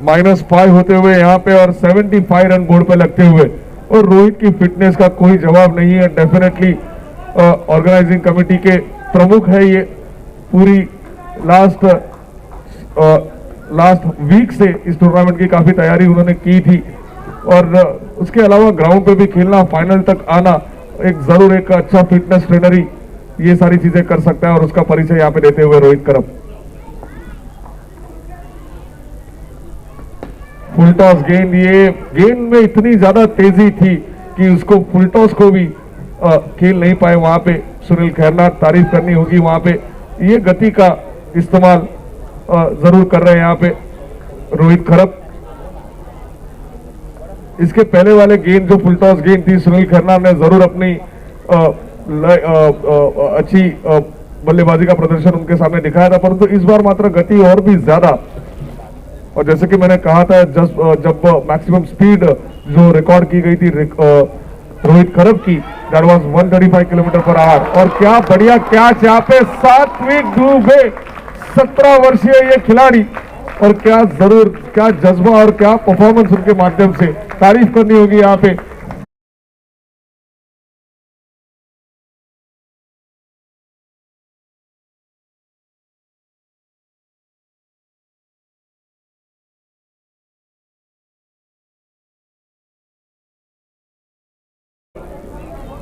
-5 होते हुए यहाँ पे, और 75 रन बोर्ड पे लगते हुए। और रोहित की फिटनेस का कोई जवाब नहीं है। डेफिनेटली ऑर्गेनाइजिंग कमेटी के प्रमुख है ये। पूरी लास्ट लास्ट वीक से इस टूर्नामेंट की काफी तैयारी उन्होंने की थी और उसके अलावा ग्राउंड पे भी खेलना, फाइनल तक आना, एक जरूर एक अच्छा फिटनेस ट्रेनर ही ये सारी चीजें कर सकता है और उसका परिचय यहाँ पे देते हुए रोहित करप। फुल टॉस गेंद, ये गेंद में इतनी ज्यादा तेजी थी कि उसको फुल टॉस को भी खेल नहीं पाए वहां पे सुनील खैरनार, तारीफ करनी होगी वहां पे। ये गति का इस्तेमाल जरूर कर रहे हैं यहाँ पे रोहित करप। इसके पहले वाले गेंद जो फुल टॉस गेंद थी, सुनील खैरनार ने जरूर अपनी अच्छी बल्लेबाजी का प्रदर्शन उनके सामने दिखाया था, परंतु इस बार मात्र गति और भी ज्यादा, और जैसे कि मैंने कहा था जब मैक्सिमम स्पीड जो रिकॉर्ड की गई थी रोहित करप की, that was 135 kilometre per hour. और क्या बढ़िया कैच यहाँ पे सात्विक दुबे, 17 वर्षीय ये खिलाड़ी, और क्या जरूर क्या जज्बा और क्या परफॉर्मेंस उनके माध्यम से, तारीफ करनी होगी यहाँ पे।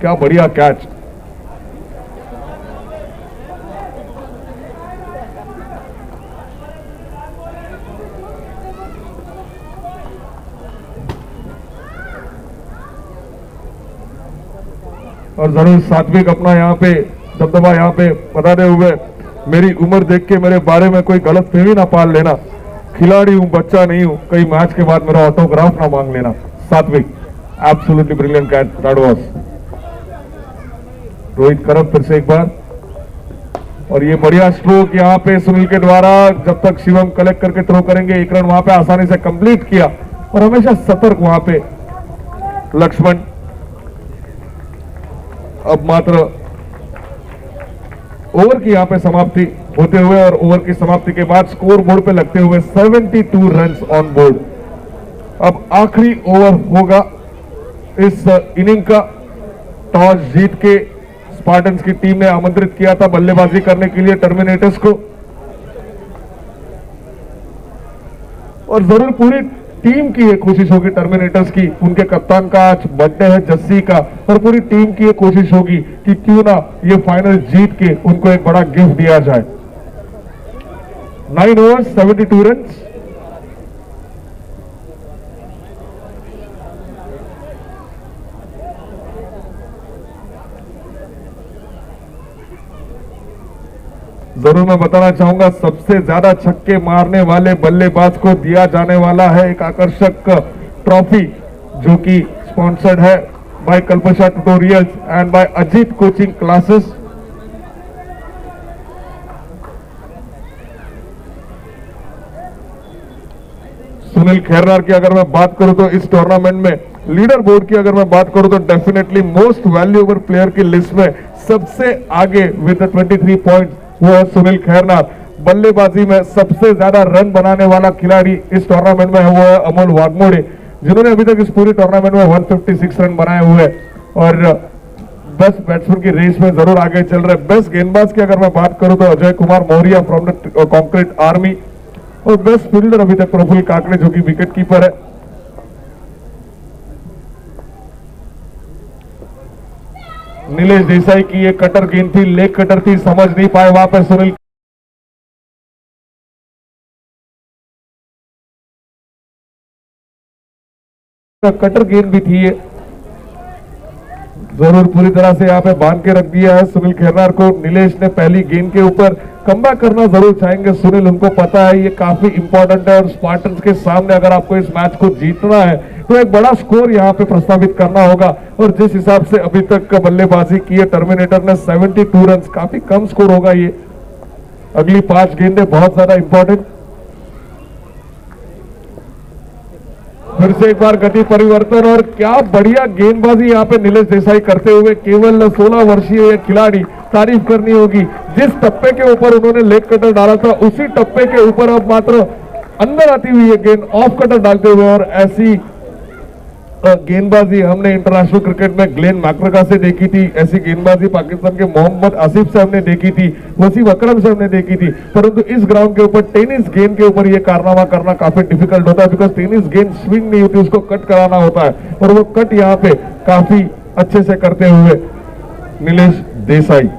क्या बढ़िया कैच। और जरूर सात्विक अपना यहाँ पे दबदबा यहाँ पे बताते हुए, मेरी उम्र देख के मेरे बारे में कोई गलत फहमी ना पाल लेना, खिलाड़ी हूं, बच्चा नहीं हूं, कई मैच के बाद मेरा ऑटोग्राफ ना मांग लेना। सात्विक, absolutely brilliant catch that was. Rohit करप फिर से एक बार, और ये बढ़िया स्ट्रोक यहाँ पे सुनील के द्वारा, जब तक शिवम कलेक्ट करके थ्रो करेंगे, एक रन वहां पे आसानी से कंप्लीट किया, और हमेशा सतर्क वहां पे लक्ष्मण। अब मात्र ओवर की यहाँ पे समाप्ति होते हुए और ओवर की समाप्ति के बाद स्कोर बोर्ड पे लगते हुए 72 रन्स ऑन बोर्ड। अब आखिरी ओवर होगा इस इनिंग का। टॉस जीत के स्पार्टन्स की टीम ने आमंत्रित किया था बल्लेबाजी करने के लिए टर्मिनेटर्स को, और जरूर पूरी टीम की ये कोशिश होगी टर्मिनेटर्स की, उनके कप्तान का आज बर्थडे है जस्सी का, और पूरी टीम की ये कोशिश होगी कि क्यों ना ये फाइनल जीत के उनको एक बड़ा गिफ्ट दिया जाए। 9 ओवर्स 72 रन्स। जरूर मैं बताना चाहूंगा, सबसे ज्यादा छक्के मारने वाले बल्लेबाज को दिया जाने वाला है एक आकर्षक ट्रॉफी, जो कि स्पॉन्सर्ड है by Kalpasha tutorials and by Ajit coaching classes. Sunil Khairnar की अगर मैं बात करूं तो इस टूर्नामेंट में, लीडर बोर्ड की अगर मैं बात करूं तो डेफिनेटली मोस्ट वैल्यूएबल प्लेयर की लिस्ट में सबसे आगे विद 23 पॉइंट्स वो है सुनील खैरनार। बल्लेबाजी में सबसे ज्यादा रन बनाने वाला खिलाड़ी इस टूर्नामेंट में है वो है अमोल वाघमोड़े, जिन्होंने अभी तक इस पूरी टूर्नामेंट में 156 रन बनाए हुए और बेस्ट बैट्समैन की रेस में जरूर आगे चल रहे। बेस्ट गेंदबाज की अगर मैं बात करूं तो Ajay Kumar Maurya from the concrete army, और बेस्ट फील्डर अभी तक प्रफुल्ल काकड़े जो कि विकेट कीपर है। नीलेश देसाई की ये कटर गेंद थी, लेग कटर थी, समझ नहीं पाए वहां पर सुनील। कटर गेंद भी थी ये, जरूर पूरी तरह से यहाँ पे बांध के रख दिया है सुनील खैरनार को। नीलेश ने पहली गेंद के ऊपर कमबैक करना जरूर चाहेंगे सुनील, उनको पता है ये काफी इंपॉर्टेंट है, और स्पार्टन्स के सामने अगर आपको इस मैच को जीतना है तो एक बड़ा स्कोर यहाँ पे प्रस्तावित करना होगा। और जिस हिसाब से अभी तक बल्लेबाजी की है टर्मिनेटर ने 72 रन, काफी कम स्कोर होगा ये। अगली 5 गेंदें बहुत ज्यादा इंपॉर्टेंट। फिर से एक बार गति परिवर्तन, और क्या बढ़िया गेंदबाजी यहाँ पे नीलेश देसाई करते हुए। केवल 16 वर्षीय खिलाड़ी, तारीफ करनी होगी, जिस टप्पे के ऊपर उन्होंने लेग कटर डाला था उसी टप्पे के ऊपर अब मात्र अंदर आती हुई ये गेंद ऑफ कटर डालते हुए, और ऐसी गेंदबाजी हमने इंटरनेशनल क्रिकेट में ग्लेन मैक्ग्रेगा से देखी थी, ऐसी गेंदबाजी पाकिस्तान के मोहम्मद आसिफ से हमने देखी थी, वसीम अकरम से हमने देखी थी। परंतु इस ग्राउंड के ऊपर टेनिस गेंद के ऊपर ये कारनामा करना काफी डिफिकल्ट होता है, बिकॉज टेनिस गेंद स्विंग नहीं होती, उसको कट कराना होता है, और वो कट यहाँ पे काफी अच्छे से करते हुए नीलेश देसाई।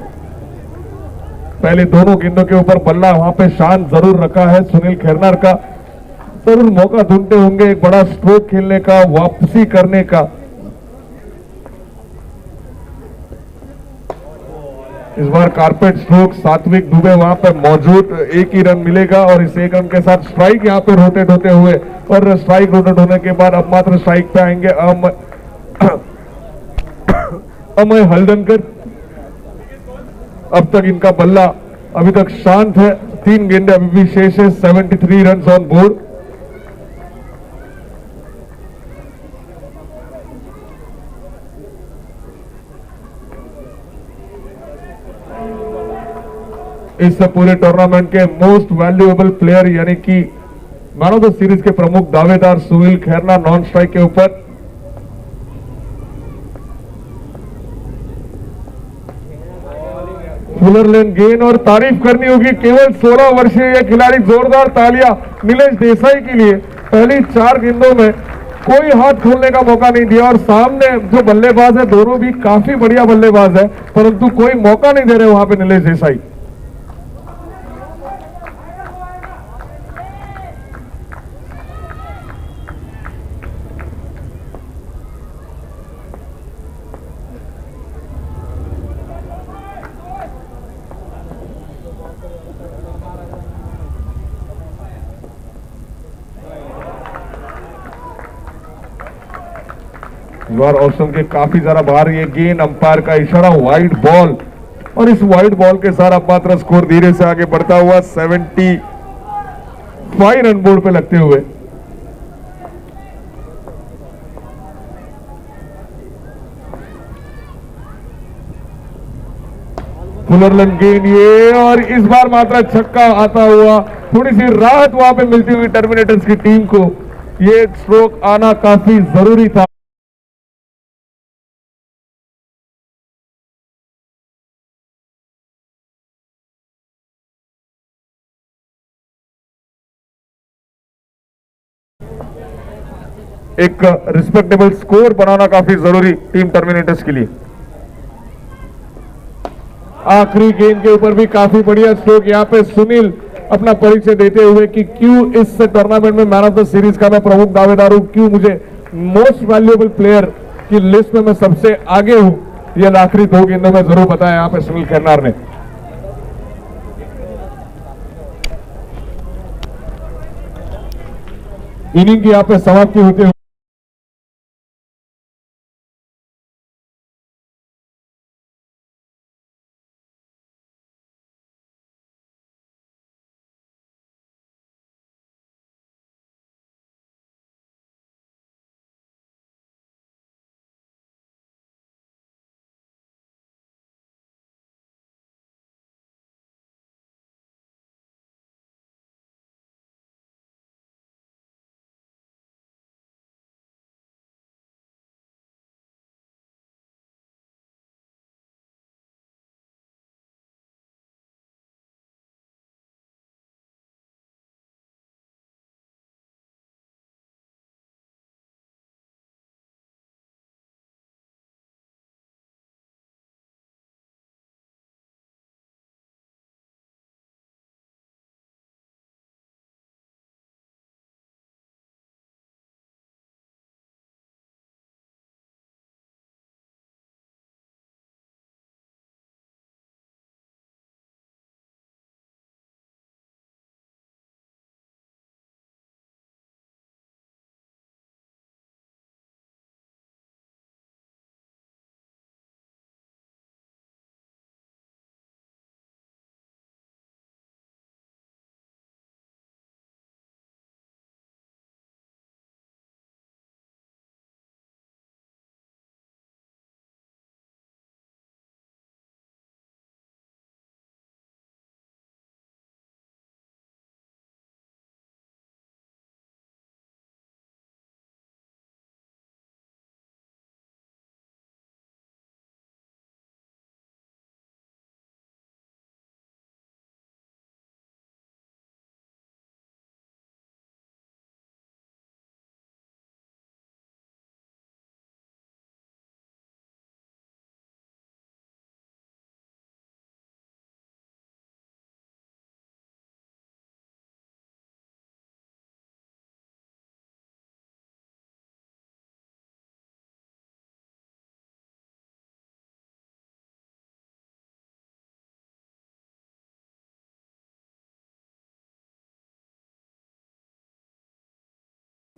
पहले दोनों गेंदों के ऊपर बल्ला वहां पे शान जरूर रखा है सुनील खेरनार का, जरूर मौका ढूंढते होंगे एक बड़ा स्ट्रोक खेलने का, वापसी करने का। इस बार कारपेट स्ट्रोक सात्विक दुबे वहां पर मौजूद, एक ही रन मिलेगा और इस एक रन के साथ स्ट्राइक यहां पे रोटेट होते हुए, और स्ट्राइक रोटेट होने के बाद अब मात्र स्ट्राइक पे आएंगे अमय हल्दनकर। अब तक इनका बल्ला अभी तक शांत है, 3 गेंदे अभी भी शेष है, 73 रन ऑन बोर्ड। इस पूरे टूर्नामेंट के मोस्ट वैल्यूएबल प्लेयर यानी कि मैन ऑफ द सीरीज के प्रमुख दावेदार सुनील खेरना नॉन स्ट्राइक के ऊपर। फुलर लेन गेंद, और तारीफ करनी होगी केवल 16 वर्षीय यह खिलाड़ी, जोरदार तालियां नीलेश देसाई के लिए। पहली 4 गेंदों में कोई हाथ खोलने का मौका नहीं दिया, और सामने जो बल्लेबाज है दोनों भी काफी बढ़िया बल्लेबाज है, परंतु कोई मौका नहीं दे रहे वहां पे नीलेश देसाई। बार ऑप्शन के काफी ज्यादा बाहर ये गेंद, अंपायर का इशारा, वाइड बॉल, और इस वाइड बॉल के साथ अब मात्र स्कोर धीरे से आगे बढ़ता हुआ 75 रन बोर्ड पे लगते हुए। फुलरलन गेंद ये, और इस बार मात्र छक्का आता हुआ, थोड़ी सी राहत वहां पे मिलती हुई टर्मिनेटर्स की टीम को। ये स्ट्रोक आना काफी जरूरी था। एक रिस्पेक्टेबल स्कोर बनाना काफी जरूरी टीम टर्मिनेटर्स के लिए। आखिरी गेंद के ऊपर भी काफी बढ़िया स्ट्रोक, यहाँ पे सुनील अपना परिचय देते हुए कि क्यों इस टूर्नामेंट में मैन ऑफ द सीरीज का मैं प्रमुख दावेदार हूं, क्यों मुझे मोस्ट वैल्यूएबल प्लेयर की लिस्ट में मैं सबसे आगे हूं, यह आखिरी 2 गेंदों में जरूर बताया यहाँ पे सुनील खेरनार ने। इनिंग की यहाँ पे समाप्ति होते हुए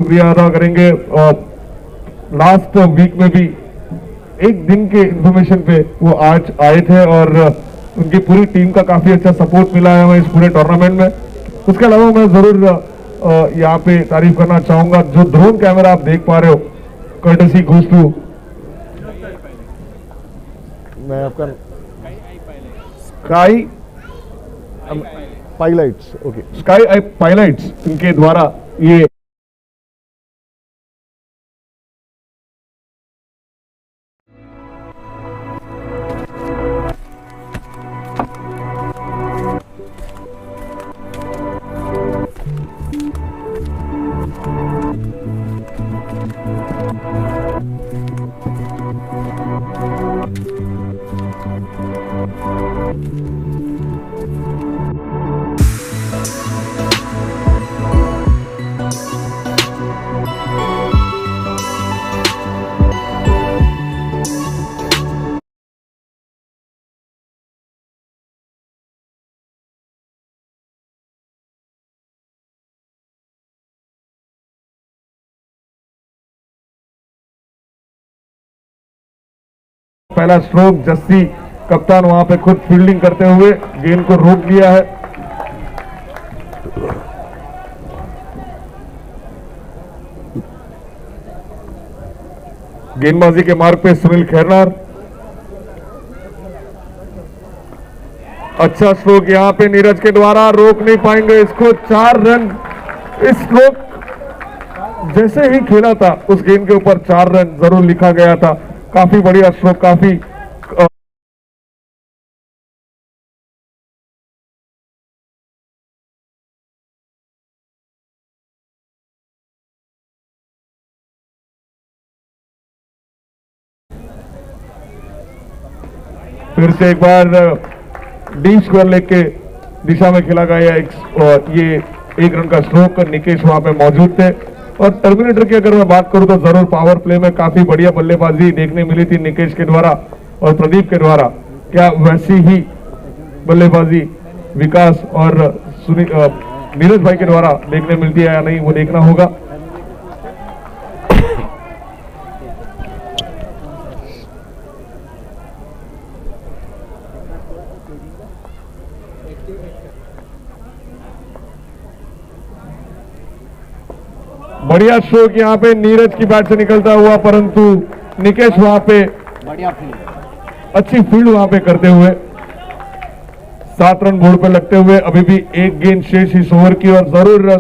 शुक्रिया अदा करेंगे। लास्ट वीक में भी एक दिन के इंफॉर्मेशन पे वो आज आए थे और उनकी पूरी टीम का काफी अच्छा सपोर्ट मिला है हमें इस पूरे टूर्नामेंट में। उसके अलावा मैं जरूर यहाँ पे तारीफ करना चाहूंगा, जो ड्रोन कैमरा आप देख पा रहे हो, कर्टसी गोज टू मैं आपका स्काई पायलट्स, ओके, स्काई आई पायलट्स, इनके द्वारा ये पहला स्ट्रोक जस्सी कप्तान वहां पे खुद फील्डिंग करते हुए गेंद को रोक लिया है। गेंदबाजी के मार्ग पे सुनील खैरनार, अच्छा स्ट्रोक यहां पे नीरज के द्वारा, रोक नहीं पाएंगे इसको, 4 रन। इस स्ट्रोक जैसे ही खेला था उस गेंद के ऊपर 4 रन जरूर लिखा गया था। काफी बढ़िया स्ट्रोक, काफी फिर से एक बार डी स्क्वायर लेग के दिशा में खेला गया ये 1 रन का स्ट्रोक। निकेश वहां पे मौजूद थे और टर्मिनेटर की अगर मैं बात करूं तो जरूर पावर प्ले में काफी बढ़िया बल्लेबाजी देखने मिली थी निकेश के द्वारा और प्रदीप के द्वारा। क्या वैसी ही बल्लेबाजी विकास और नीरज भाई के द्वारा देखने मिलती है या नहीं, वो देखना होगा। बढ़िया स्ट्रोक यहाँ पे नीरज की बैट से निकलता हुआ, परंतु निकेश वहां पे बढ़िया अच्छी फील्ड वहां पे करते हुए 7 रन बोर्ड पर लगते हुए अभी भी 1 गेंद शेष इस ओवर की और जरूर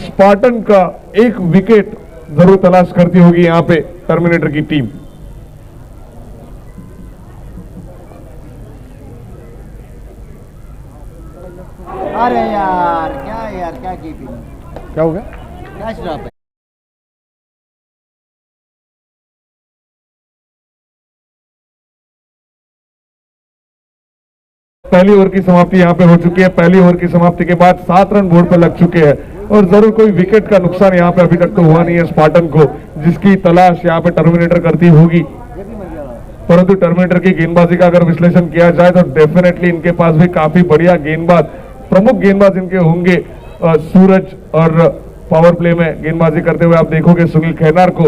स्पार्टन का 1 विकेट जरूर तलाश करती होगी यहाँ पे टर्मिनेटर की टीम। अरे यार क्या कीपिंग, क्या हो गया? कैच ड्रॉप है। पहली ओवर की समाप्ति यहां पे हो चुकी है। पहली ओवर की समाप्ति के बाद 7 रन बोर्ड पर लग चुके हैं और जरूर कोई विकेट का नुकसान यहां पे अभी तक तो हुआ नहीं है स्पार्टन को, जिसकी तलाश यहां पे टर्मिनेटर करती होगी। परंतु टर्मिनेटर की गेंदबाजी का अगर विश्लेषण किया जाए तो डेफिनेटली इनके पास भी काफी बढ़िया गेंदबाज, प्रमुख गेंदबाज इनके होंगे। सूरज और पावर प्ले में गेंदबाजी करते हुए आप देखोगे सुनील खैरनार को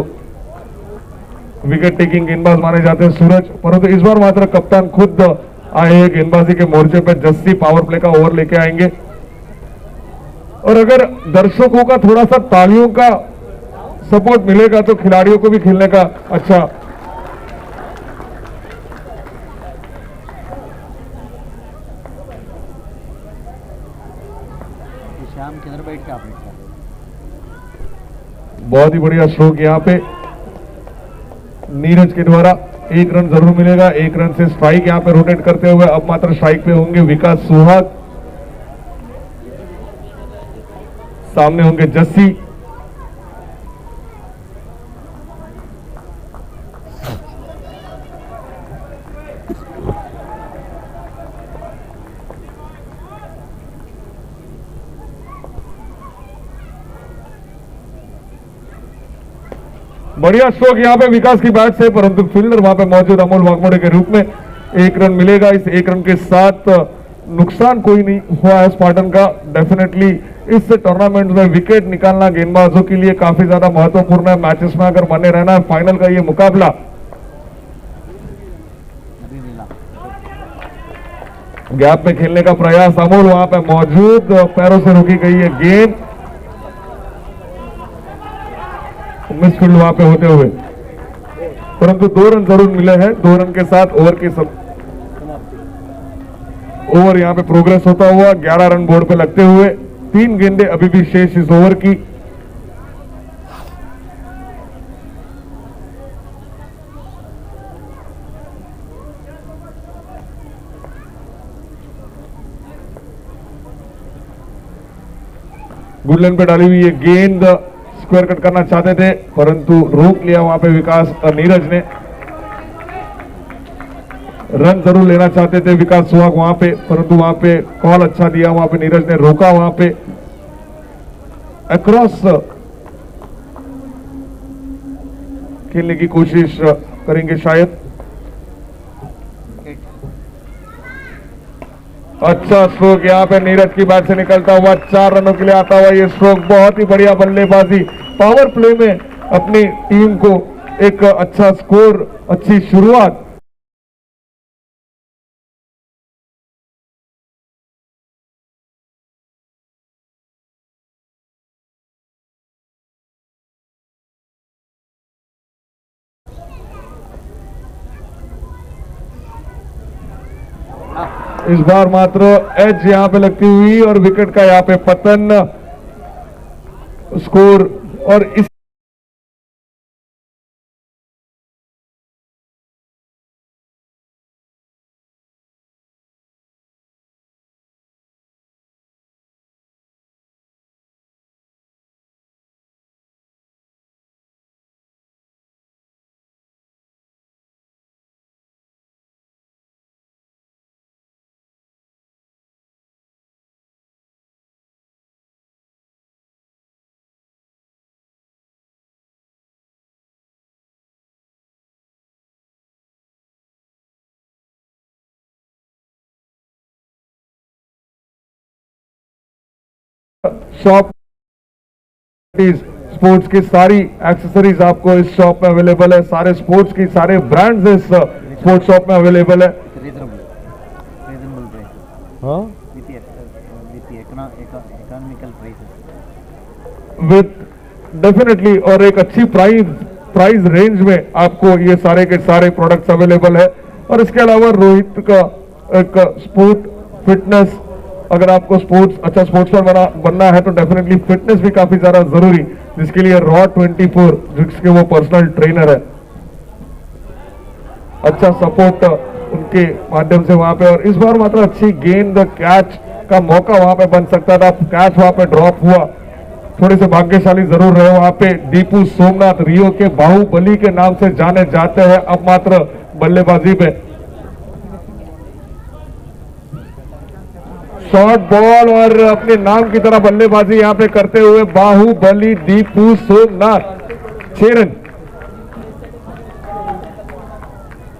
विकेट टेकिंग गेंदबाज माने जाते हैं सूरज, परंतु इस बार मात्र कप्तान खुद आए हैं गेंदबाजी के मोर्चे पर। जस्सी पावर प्ले का ओवर लेके आएंगे और अगर दर्शकों का थोड़ा सा तालियों का सपोर्ट मिलेगा तो खिलाड़ियों को भी खेलने का अच्छा शाम किधर बैठ के ऑपरेट कर रहे हो। बहुत ही बढ़िया स्ट्रोक यहाँ पे नीरज के द्वारा 1 रन जरूर मिलेगा। 1 रन से स्ट्राइक यहाँ पे रोटेट करते हुए अब मात्र स्ट्राइक पे होंगे विकास सुहाग, सामने होंगे जस्सी। बढ़िया स्ट्रोक यहाँ पे विकास की बैट से, परंतु फील्डर वहां पे मौजूद अमोल वाघमोड़े के रूप में 1 रन मिलेगा। इस 1 रन के साथ नुकसान कोई नहीं हुआ है स्पार्टन का। डेफिनेटली इस टूर्नामेंट में विकेट निकालना गेंदबाजों के लिए काफी ज्यादा महत्वपूर्ण है। मैचेस में अगर बने रहना है, फाइनल का ये मुकाबला। अभी मिला। गैप में खेलने का प्रयास, अमोल वहां पे मौजूद, पैरों से रोकी गई है गेंद, मिसफील्ड वहां पे होते हुए, परंतु 2 रन जरूर मिले हैं। 2 रन के साथ ओवर यहां पे प्रोग्रेस होता हुआ 11 रन बोर्ड पे लगते हुए, 3 गेंदें अभी भी शेष इस ओवर की। गुडलैंड पे डाली हुई ये गेंद, स्क्वायर कट करना चाहते थे परंतु रोक लिया वहां पे विकास नीरज ने। रन जरूर लेना चाहते थे विकास सुहाग वहां पे, परंतु वहां पे कॉल अच्छा दिया, वहां पे नीरज ने रोका, वहां पे अक्रॉस खेलने की कोशिश करेंगे शायद। अच्छा स्ट्रोक यहां पे नीरज की बैट से निकलता हुआ, 4 रनों के लिए आता हुआ ये स्ट्रोक, बहुत ही बढ़िया बल्लेबाजी। पावर प्ले में अपनी टीम को एक अच्छा स्कोर, अच्छी शुरुआत। इस बार मात्र एज यहां पे लगती हुई और विकेट का यहां पे पतन, स्कोर और इस शॉप स्पोर्ट्स की सारी एक्सेसरीज आपको इस शॉप में अवेलेबल है। सारे स्पोर्ट्स की सारे ब्रांड्स इस स्पोर्ट्स शॉप में अवेलेबल है। रीजनेबल प्राइस हाँ, with economical price with definitely, और एक अच्छी प्राइस रेंज में आपको ये सारे के सारे प्रोडक्ट्स अवेलेबल है। और इसके अलावा रोहित का एक स्पोर्ट फिटनेस, अगर आपको स्पोर्ट्स अच्छा स्पोर्ट्समैन बनना है तो डेफिनेटली फिटनेस भी काफी ज्यादा जरूरी, जिसके लिए रॉ 24 जिसके वो पर्सनल ट्रेनर है, अच्छा सपोर्ट उनके माध्यम से वहां पे। और इस बार मात्र अच्छी गेंद, कैच का मौका वहां पे बन सकता था, कैच वहां पे ड्रॉप हुआ, थोड़े से भाग्यशाली जरूर रहे वहां पे। दीपू सोमनाथ रियो के बाहुबली के नाम से जाने जाते हैं अब मात्र बल्लेबाजी पे। शॉर्ट बॉल और अपने नाम की तरह बल्लेबाजी यहां पे करते हुए बाहुबली दीपू सोमनाथ, 6 रन।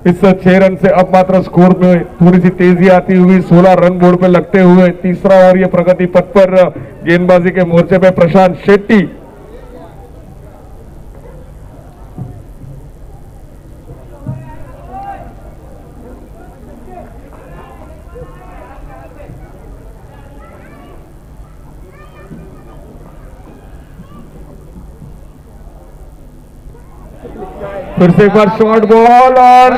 इस 6 रन से अब मात्र स्कोर में थोड़ी सी तेजी आती हुई 16 रन बोर्ड पे लगते हुए तीसरा ओवर ये प्रगति पथ पर गेंदबाजी के मोर्चे पे प्रशांत शेट्टी। फिर से एक बार शॉर्ट बॉल और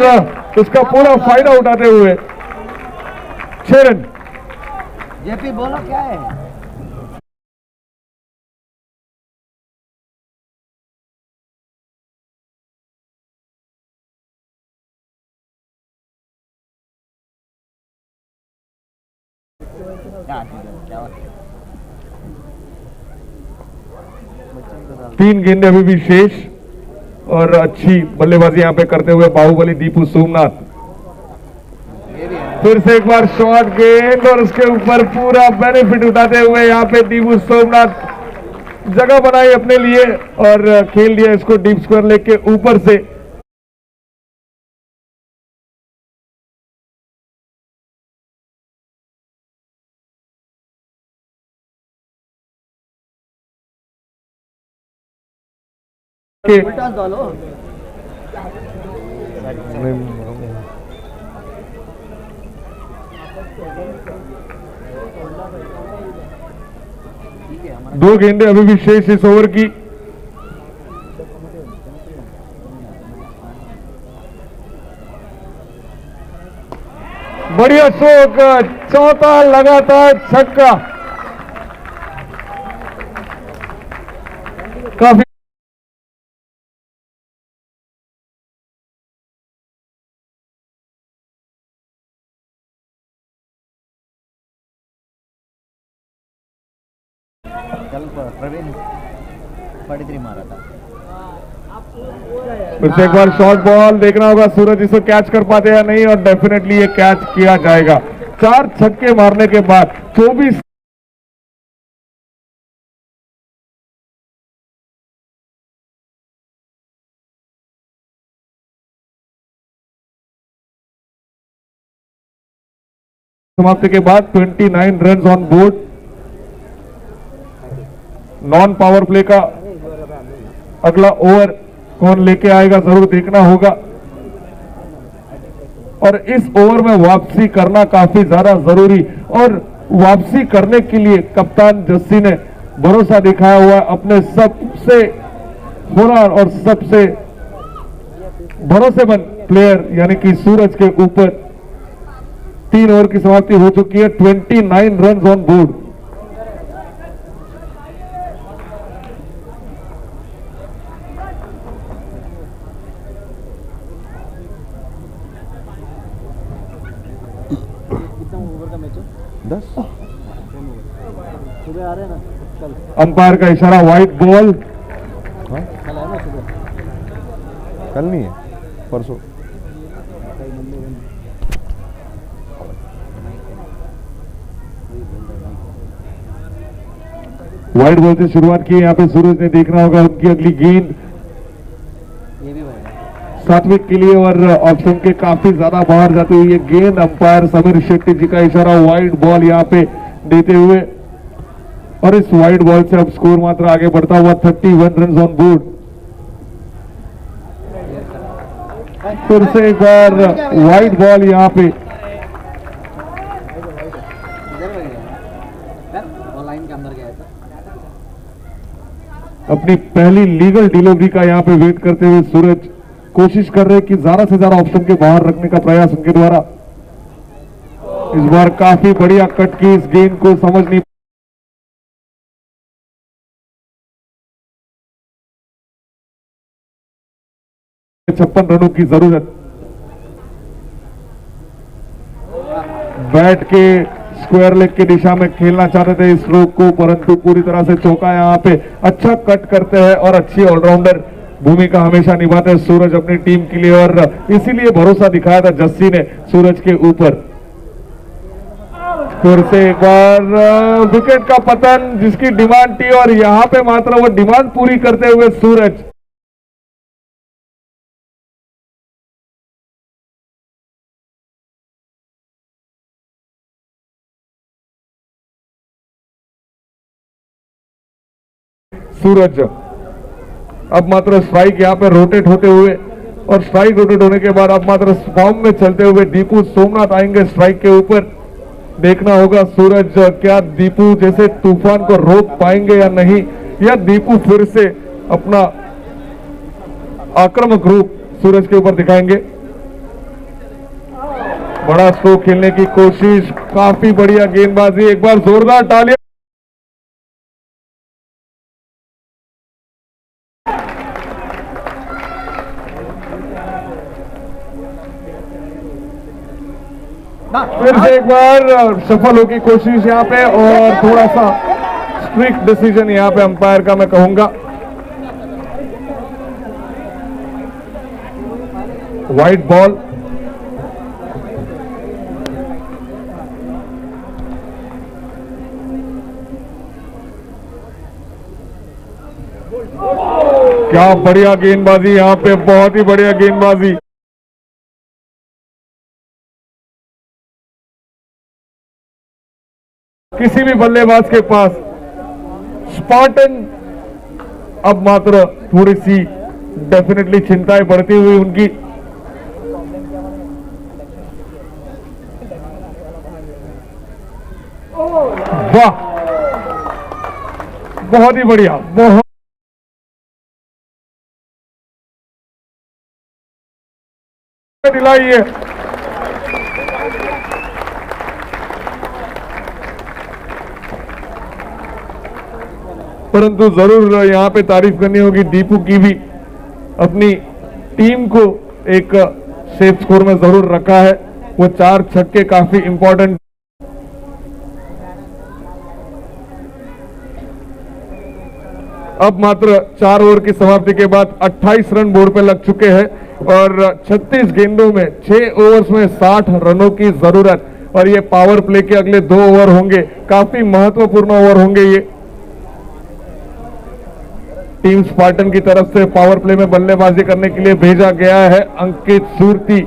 उसका पूरा फायदा उठाते हुए 6 रन। जेपी बोलो क्या है? क्या 3 गेंदें अभी भी शेष और अच्छी बल्लेबाजी यहां पे करते हुए बाहुबली दीपू सोमनाथ। फिर से एक बार शॉर्ट गेंद और उसके ऊपर पूरा बेनिफिट उठाते हुए यहां पे दीपू सोमनाथ जगह बनाई अपने लिए और खेल दिया इसको डीप स्क्वायर लेके ऊपर से। के उल्टा डालो। ठीक है हमारा 2 गेंदें अभी भी शेष इस ओवर की। बढ़िया शॉट, चौथा लगातार छक्का। काफी कल प्रवीण 43 मारा था। फिर से एक बार शॉर्ट बॉल देखना होगा सूरज इसे कैच कर पाते या नहीं, और डेफिनेटली ये कैच किया जाएगा। 4 छक्के मारने के बाद 24 समाप्ति के बाद 29 run on board. Non power play का अगला ओवर कौन लेके आएगा जरूर देखना होगा, और इस ओवर में वापसी करना काफी ज्यादा जरूरी, और वापसी करने के लिए कप्तान जस्सी ने भरोसा दिखाया हुआ है अपने सबसे होनहार और सबसे भरोसेमंद प्लेयर यानी कि सूरज के ऊपर। 3 ओवर की समाप्ति हो चुकी है, 29 रन ऑन बोर्ड। सुबह आ रहे हैं ना कल? अंपायर का इशारा, व्हाइट बॉल। कल है ना सुबह? कल नहीं है, परसों। व्हाइट बॉल से शुरुआत की, यहाँ पे सूरज ने देखना होगा उनकी अगली गेंद ये भी भाई 7 विकेट के लिए, और ऑप्शन के काफी ज्यादा बाहर जाती हुई ये गेंद। अंपायर समीर शेट्टी जी का इशारा, व्हाइट बॉल यहाँ पे देते हुए, और इस व्हाइट बॉल से अब स्कोर मात्र आगे बढ़ता हुआ 31 रन ऑन बोर्ड। फिर से एक बार व्हाइट बॉल यहाँ पे, इधर में गया वो लाइन के अंदर गया था। अपनी पहली लीगल डिलीवरी का यहाँ पे वेट करते हुए सूरज कोशिश कर रहे हैं कि ज्यादा से ज्यादा ऑप्शन के बाहर रखने का प्रयास उनके द्वारा। इस बार काफी बढ़िया कट की, इस गेंद को समझ नहीं 56 रनों की जरूरत। बैट के स्क्वायर लेग की दिशा में खेलना चाहते थे इस स्ट्रोक को, परंतु पूरी तरह से चौका यहाँ पे। अच्छा कट करते हैं और अच्छी ऑलराउंडर भूमिका हमेशा निभाते हैं सूरज अपनी टीम के लिए, और इसीलिए भरोसा दिखाया था जस्सी ने सूरज के ऊपर। फिर से एक बार विकेट का पतन जिसकी डिमांड थी, और यहां पे मात्र वो डिमांड पूरी करते हुए सूरज। सूरज अब मात्र स्ट्राइक यहाँ पे रोटेट होते हुए, और स्ट्राइक रोटेट होने के बाद अब मात्र फॉर्म में चलते हुए दीपू सोमनाथ आएंगे स्ट्राइक के ऊपर। देखना होगा सूरज क्या दीपू जैसे तूफान को रोक पाएंगे या नहीं, या दीपू फिर से अपना आक्रामक रूप सूरज के ऊपर दिखाएंगे। बड़ा स्ट्रोक खेलने की कोशिश, काफी बढ़िया गेंदबाजी, एक बार जोरदार तालियां। फिर से एक बार सफल होगी कोशिश यहाँ पे, और थोड़ा सा स्ट्रिक्ट डिसीजन यहाँ पे अंपायर का मैं कहूंगा। White ball. क्या बढ़िया गेंदबाजी यहाँ पे, बहुत ही बढ़िया गेंदबाजी। किसी भी बल्लेबाज के पास स्पार्टन अब मात्र थोड़ी सी डेफिनेटली चिंताएं बढ़ती हुई उनकी। वाह, बहुत ही बढ़िया, बहुत दिलाई है। परंतु जरूर यहां पे तारीफ करनी होगी दीपू की भी, अपनी टीम को एक सेफ स्कोर में जरूर रखा है। वो 4 छक्के काफी इंपॉर्टेंट। अब मात्र 4 ओवर की समाप्ति के बाद 28 रन बोर्ड पे लग चुके हैं और 36 गेंदों में 6 ओवर्स में 60 रनों की जरूरत। और ये पावर प्ले के अगले 2 ओवर होंगे, काफी महत्वपूर्ण ओवर होंगे ये। टीम स्पार्टन की तरफ से पावर प्ले में बल्लेबाजी करने के लिए भेजा गया है अंकित सूरती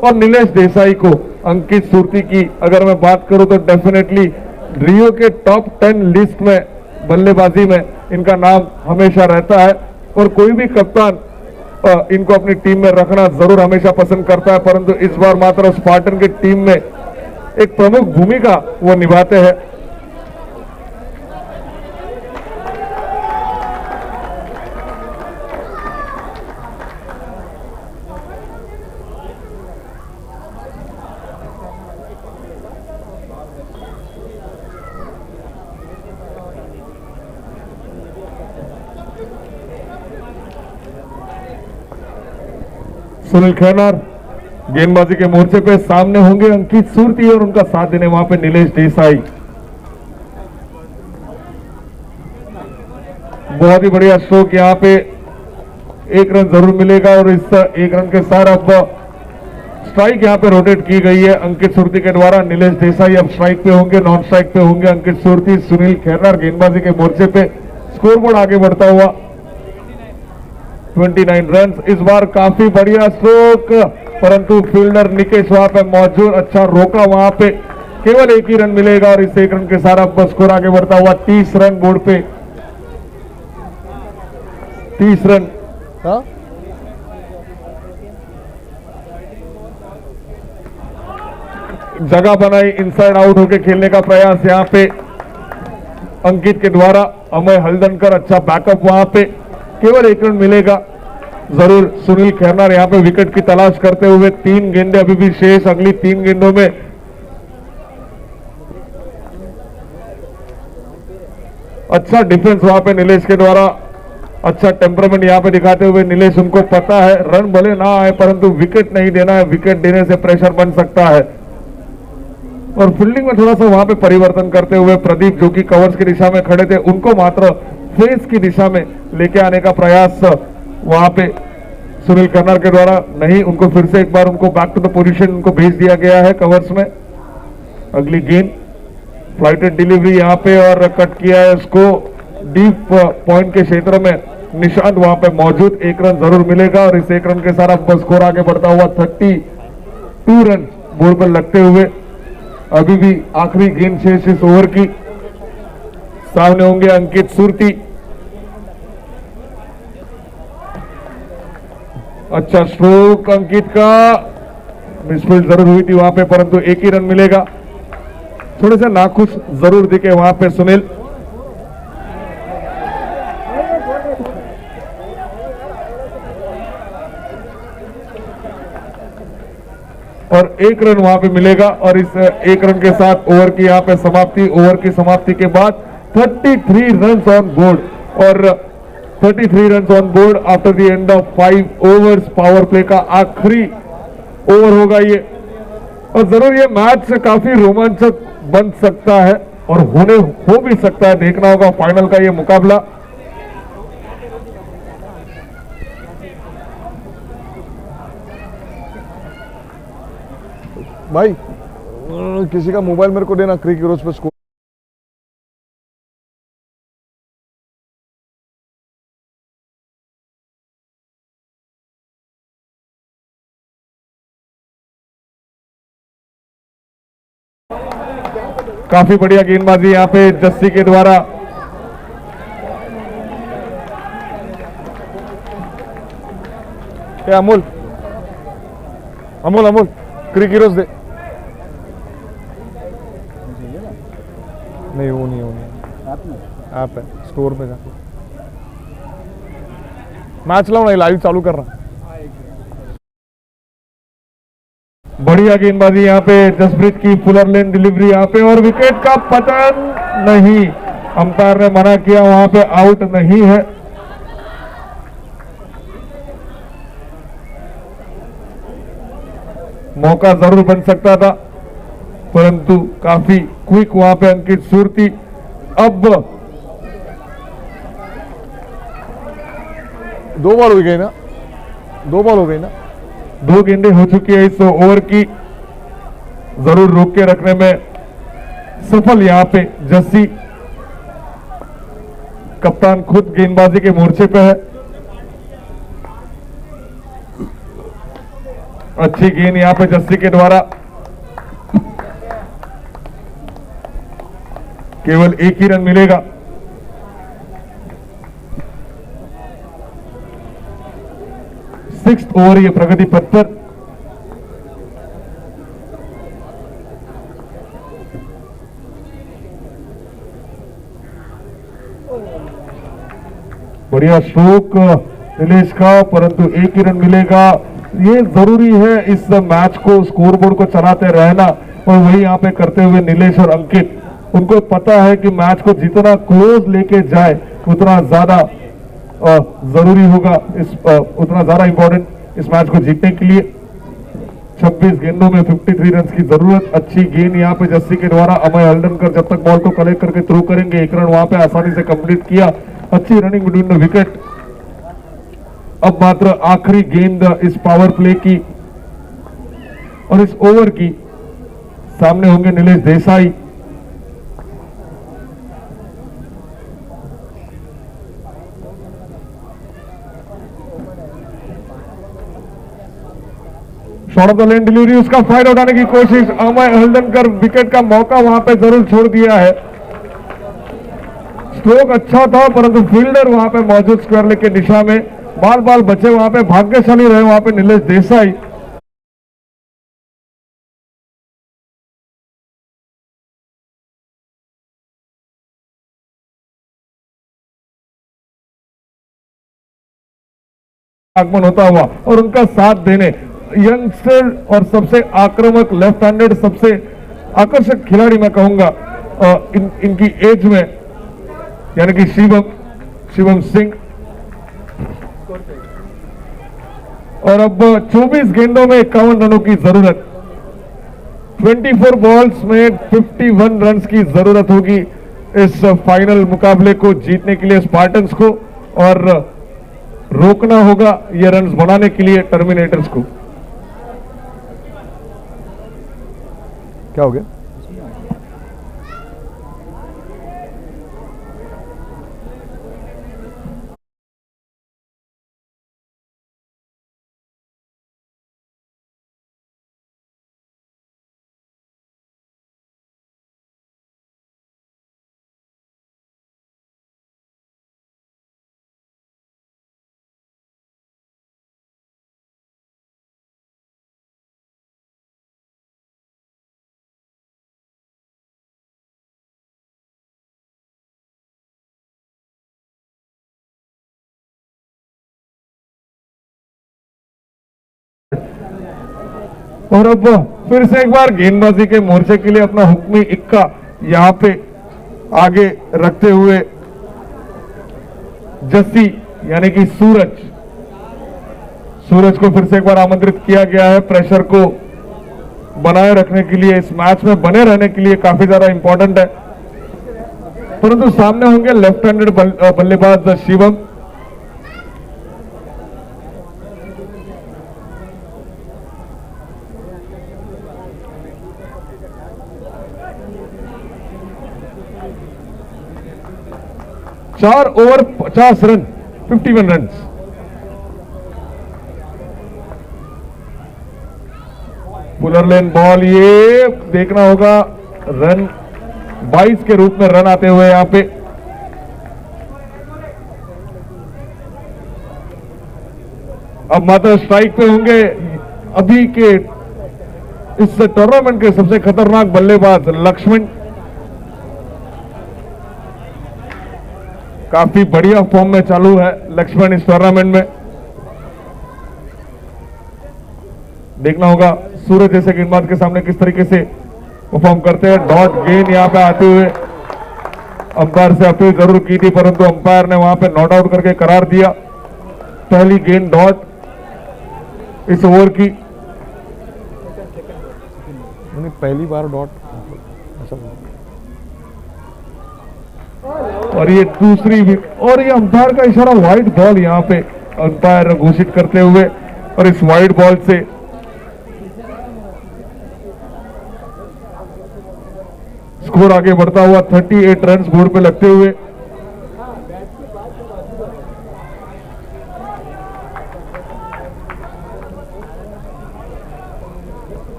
और नीलेश देसाई को। अंकित सूरती की अगर मैं बात करूं तो डेफिनेटली रियो के टॉप 10 लिस्ट में बल्लेबाजी में इनका नाम हमेशा रहता है और कोई भी कप्तान इनको अपनी टीम में रखना जरूर हमेशा पसंद करता है। परंतु इस बार मात्र स्पार्टन की टीम में एक प्रमुख भूमिका वो निभाते हैं। सुनील खैनार गेंदबाजी के मोर्चे पे सामने होंगे अंकित सूरती और उनका साथ देने वहां पे नीलेश देसाई। बहुत ही बढ़िया स्ट्रोक, यहां पे 1 रन जरूर मिलेगा और इस 1 रन के साथ अब स्ट्राइक यहां पे रोटेट की गई है अंकित सूरती के द्वारा। नीलेश देसाई अब स्ट्राइक पे होंगे, नॉन स्ट्राइक पे होंगे अंकित सूरती। सुनील खैनार गेंदबाजी के मोर्चे पे, स्कोरबोर्ड आगे बढ़ता हुआ 29 रन। इस बार काफी बढ़िया स्ट्रोक, परंतु फील्डर निकेश वहां पे मौजूद, अच्छा रोका वहां पे, केवल 1 ही रन मिलेगा और इस 1 रन के साथ अब स्कोर आगे बढ़ता हुआ 30 रन बोर्ड पे। 30 रन। हाँ जगह बनाई, इनसाइड आउट होकर खेलने का प्रयास यहां पे अंकित के द्वारा। अमय हल्दनकर अच्छा बैकअप वहां पे, केवल 1 रन मिलेगा जरूर। सुनील खैनार यहां पे विकेट की तलाश करते हुए, 3 गेंदें अभी भी शेष, अगली 3 गेंदों में अच्छा डिफेंस वहां पे नीलेश के द्वारा, अच्छा टेम्परामेंट यहां पे दिखाते हुए नीलेश, उनको पता है रन भले ना आए परंतु विकेट नहीं देना है, विकेट देने से प्रेशर बन सकता है। और फील्डिंग में थोड़ा सा वहां पे परिवर्तन करते हुए प्रदीप, जो कि कवर्स की दिशा में खड़े थे, उनको मात्र फेस की दिशा में लेके आने का प्रयास वहां पे सुनील खैनार के द्वारा नहीं, उनको फिर से एक बार उनको बैक टू द पोजीशन उनको भेज दिया गया है कवर्स में। अगली गेंद फ्लाइटेड डिलीवरी यहां पे और कट किया है इसको डीप पॉइंट के क्षेत्र में। निशांत वहां पे मौजूद, 1 रन जरूर मिलेगा और इस 1 रन के साथ अब स्कोर आगे बढ़ता हुआ 32 रन बोर्ड पर लगते हुए। अभी भी आखिरी गेंद शेष इस ओवर की। सामने होंगे अंकित सूरती, अच्छा स्ट्रोक अंकित का, मिसफील्ड जरूर हुई थी वहां पे परंतु 1 ही रन मिलेगा। थोड़े से नाखुश जरूर दिखे वहां पे सुनील। और 1 रन वहां पे मिलेगा और इस 1 रन के साथ ओवर की यहां पे समाप्ति। ओवर की समाप्ति के बाद 33 रन ऑन बोर्ड और 33 run on board after the end of 5 overs. Power play का आखिरी ओवर होगा ये और जरूर ये मैच काफी रोमांचक बन सकता है और हो भी सकता है। देखना होगा फाइनल का ये मुकाबला। भाई किसी का मोबाइल मेरे को देना, क्रिक हीरोज पे स्कोर। काफी बढ़िया गेंदबाजी यहां पे जस्सी के द्वारा। ए अमोल अमोल अमोल क्रिक हीरोज दे। नहीं वो नहीं आप में ऐप है स्टोर पे जा। मैच लाओ नहीं, लाइव चालू कर रहा। बढ़िया गेंदबाजी यहाँ पे जसप्रीत की, फुलर लेन डिलीवरी यहाँ पे और विकेट का पतन नहीं, अंपायर ने मना किया, वहां पे आउट नहीं है। मौका जरूर बन सकता था परंतु काफी क्विक वहां पे अंकित सूरती। अब 2 बॉल हो गई ना, 2 बॉल हो गई ना। 2 गेंदें हो चुकी है इस ओवर की, जरूर रोक के रखने में सफल यहां पे जस्सी। कप्तान खुद गेंदबाजी के मोर्चे पे है। अच्छी गेंद यहां पे जस्सी के द्वारा, केवल एक ही रन मिलेगा। सिक्स्थ ओवर ये प्रगति पथ पर। बढ़िया स्ट्रोक नीलेश का, परंतु एक ही रन मिलेगा। ये जरूरी है इस मैच को, स्कोरबोर्ड को चलाते रहना, और वही यहाँ पे करते हुए नीलेश और अंकित। उनको पता है कि मैच को जितना क्लोज लेके जाए उतना ज्यादा जरूरी होगा, उतना ज्यादा इंपॉर्टेंट इस मैच को जीतने के लिए। 26 गेंदों में 53 रन की जरूरत। अच्छी गेंद यहाँ पे जस्सी के द्वारा, अमय हल्दनकर जब तक बॉल को कलेक्ट करके थ्रो करेंगे, 1 रन वहां पे आसानी से कंप्लीट किया। अच्छी रनिंग बिटवीन द विकेट। अब मात्र आखिरी गेंद इस पावर प्ले की और इस ओवर की। सामने होंगे Nilesh Desai. Short of the lane delivery, उसका फायदा उठाने की कोशिश, अमय हल्दनकर विकेट का मौका वहां पे जरूर छोड़ दिया है। स्ट्रोक अच्छा था परंतु फील्डर वहां पे मौजूद स्क्वायर लेग के दिशा में, बाल बाल बचे वहां पे, भाग्यशाली रहे वहां पे नीलेश देसाई। आगमन होता हुआ और उनका साथ देने यंगस्टर और सबसे आक्रामक लेफ्ट हैंडेड, सबसे आकर्षक खिलाड़ी मैं कहूंगा इनकी एज में, यानी कि शिवम सिंह। और अब 24 गेंदों में 51 रनों की जरूरत। 24 बॉल्स में 51 रन की जरूरत होगी इस फाइनल मुकाबले को जीतने के लिए स्पार्टन्स को, और रोकना होगा ये रन्स बनाने के लिए टर्मिनेटर्स को। क्या हो गया? और अब फिर से एक बार गेंदबाजी के मोर्चे के लिए अपना हुक्मी इक्का यहां पे आगे रखते हुए जस्सी यानी कि सूरज को फिर से एक बार आमंत्रित किया गया है। प्रेशर को बनाए रखने के लिए, इस मैच में बने रहने के लिए काफी ज्यादा इंपॉर्टेंट है। परंतु सामने होंगे लेफ्ट हैंडेड बल्लेबाज शिवम। चार ओवर 50 रन, 51 रन। पुलर लेन बॉल, ये देखना होगा रन 22 के रूप में रन आते हुए यहां पे। अब मात्र स्ट्राइक पे होंगे अभी के इस टूर्नामेंट के सबसे खतरनाक बल्लेबाज लक्ष्मण। काफी बढ़िया फॉर्म में चालू है लक्ष्मण इस टूर्नामेंट में। देखना होगा सूरज जैसे गेंदबाज के सामने किस तरीके से परफॉर्म करते हैं। डॉट गेंद यहां पे आते हुए अंपायर से अपील जरूर की थी, परंतु अंपायर ने वहां पे नॉट आउट करके करार दिया। पहली गेंद डॉट इस ओवर की। पहली बार डॉट ऐसा। और ये दूसरी भी, और ये अंपायर का इशारा वाइड बॉल यहां पे अंपायर घोषित करते हुए, और इस वाइड बॉल से स्कोर आगे बढ़ता हुआ 38 रन बोर्ड पे लगते हुए।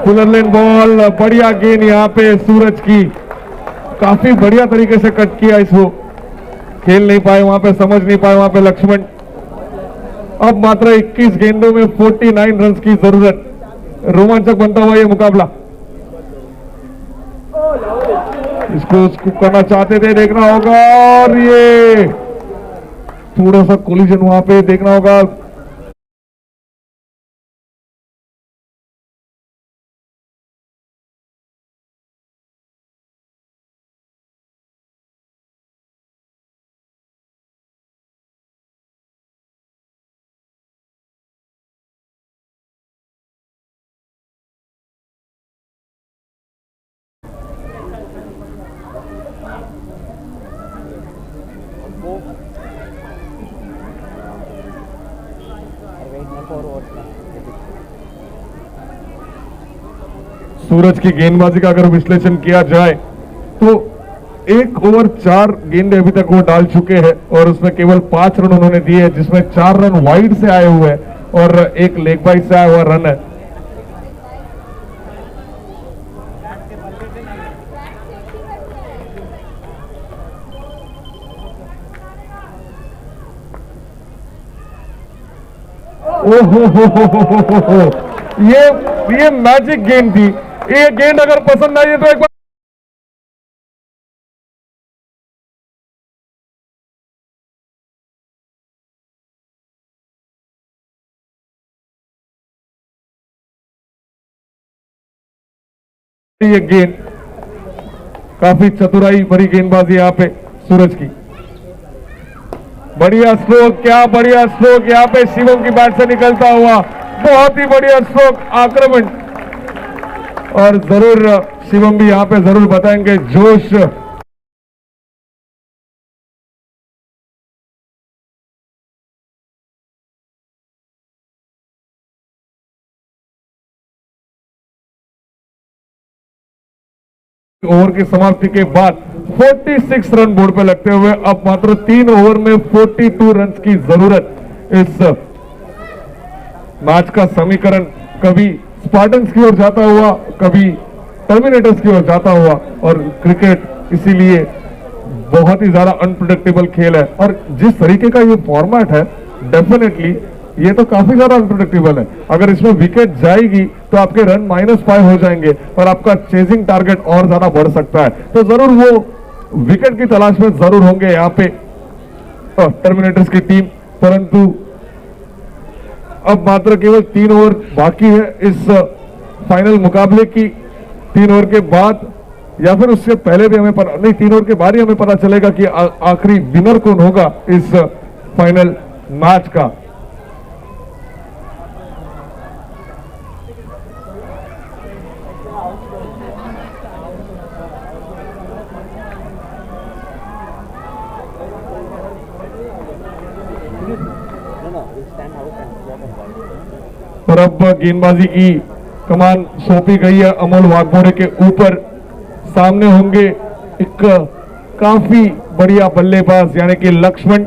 फुलर लेन बॉल, बढ़िया गेंद यहां पे सूरज की, काफी बढ़िया तरीके से कट किया इसको। खेल नहीं पाए वहां पे, समझ नहीं पाए वहां पे लक्ष्मण। अब मात्र 21 गेंदों में 49 रन की जरूरत। रोमांचक बनता हुआ ये मुकाबला। इसको स्कूप करना चाहते थे, देखना होगा, और ये थोड़ा सा कोलिजन वहां पे देखना होगा। सूरज की गेंदबाजी का अगर विश्लेषण किया जाए तो 1 ओवर 4 गेंदे अभी तक वो डाल चुके हैं, और उसमें केवल 5 रन उन्होंने दिए हैं, जिसमें 4 रन वाइड से आए हुए हैं और 1 लेग बाई से आया हुआ रन है। ओहो, ये मैजिक गेंद थी। ये गेंद अगर पसंद आई है तो एक बार ये गेंद, काफी चतुराई भरी गेंदबाजी यहाँ पे सूरज की। बढ़िया स्ट्रोक, क्या बढ़िया स्ट्रोक यहाँ पे शिवम की बैट से निकलता हुआ, बहुत ही बढ़िया स्ट्रोक, आक्रमण। और जरूर शिवम भी यहाँ पे जरूर बताएंगे जोश। ओवर की समाप्ति के बाद 46 रन बोर्ड पे लगते हुए अब मात्र 3 ओवर में 42 रन की जरूरत। इस मैच का समीकरण कभी स्पार्टन्स की ओर जाता हुआ, कभी टर्मिनेटर्स की ओर जाता हुआ, और क्रिकेट इसीलिए बहुत ही ज्यादा अनप्रिडिक्टेबल खेल है। और जिस तरीके का ये फॉर्मेट है, डेफिनेटली ये तो काफी ज्यादा अनप्रिडिक्टेबल है। अगर इसमें विकेट जाएगी तो आपके रन -5 हो जाएंगे और आपका चेजिंग टारगेट और ज्यादा बढ़ सकता है। तो जरूर वो विकेट की तलाश में जरूर होंगे यहाँ पे टर्मिनेटर्स की टीम। परंतु अब मात्र केवल 3 ओवर बाकी है इस फाइनल मुकाबले की। 3 ओवर के बाद या फिर उससे पहले भी हमें पता नहीं, 3 ओवर के बाद ही हमें पता चलेगा कि आखिरी विनर कौन होगा इस फाइनल मैच का। और अब गेंदबाजी की कमान सौंपी गई है अमोल वाघमोड़े के ऊपर। सामने होंगे एक काफी बढ़िया बल्लेबाज यानी कि लक्ष्मण।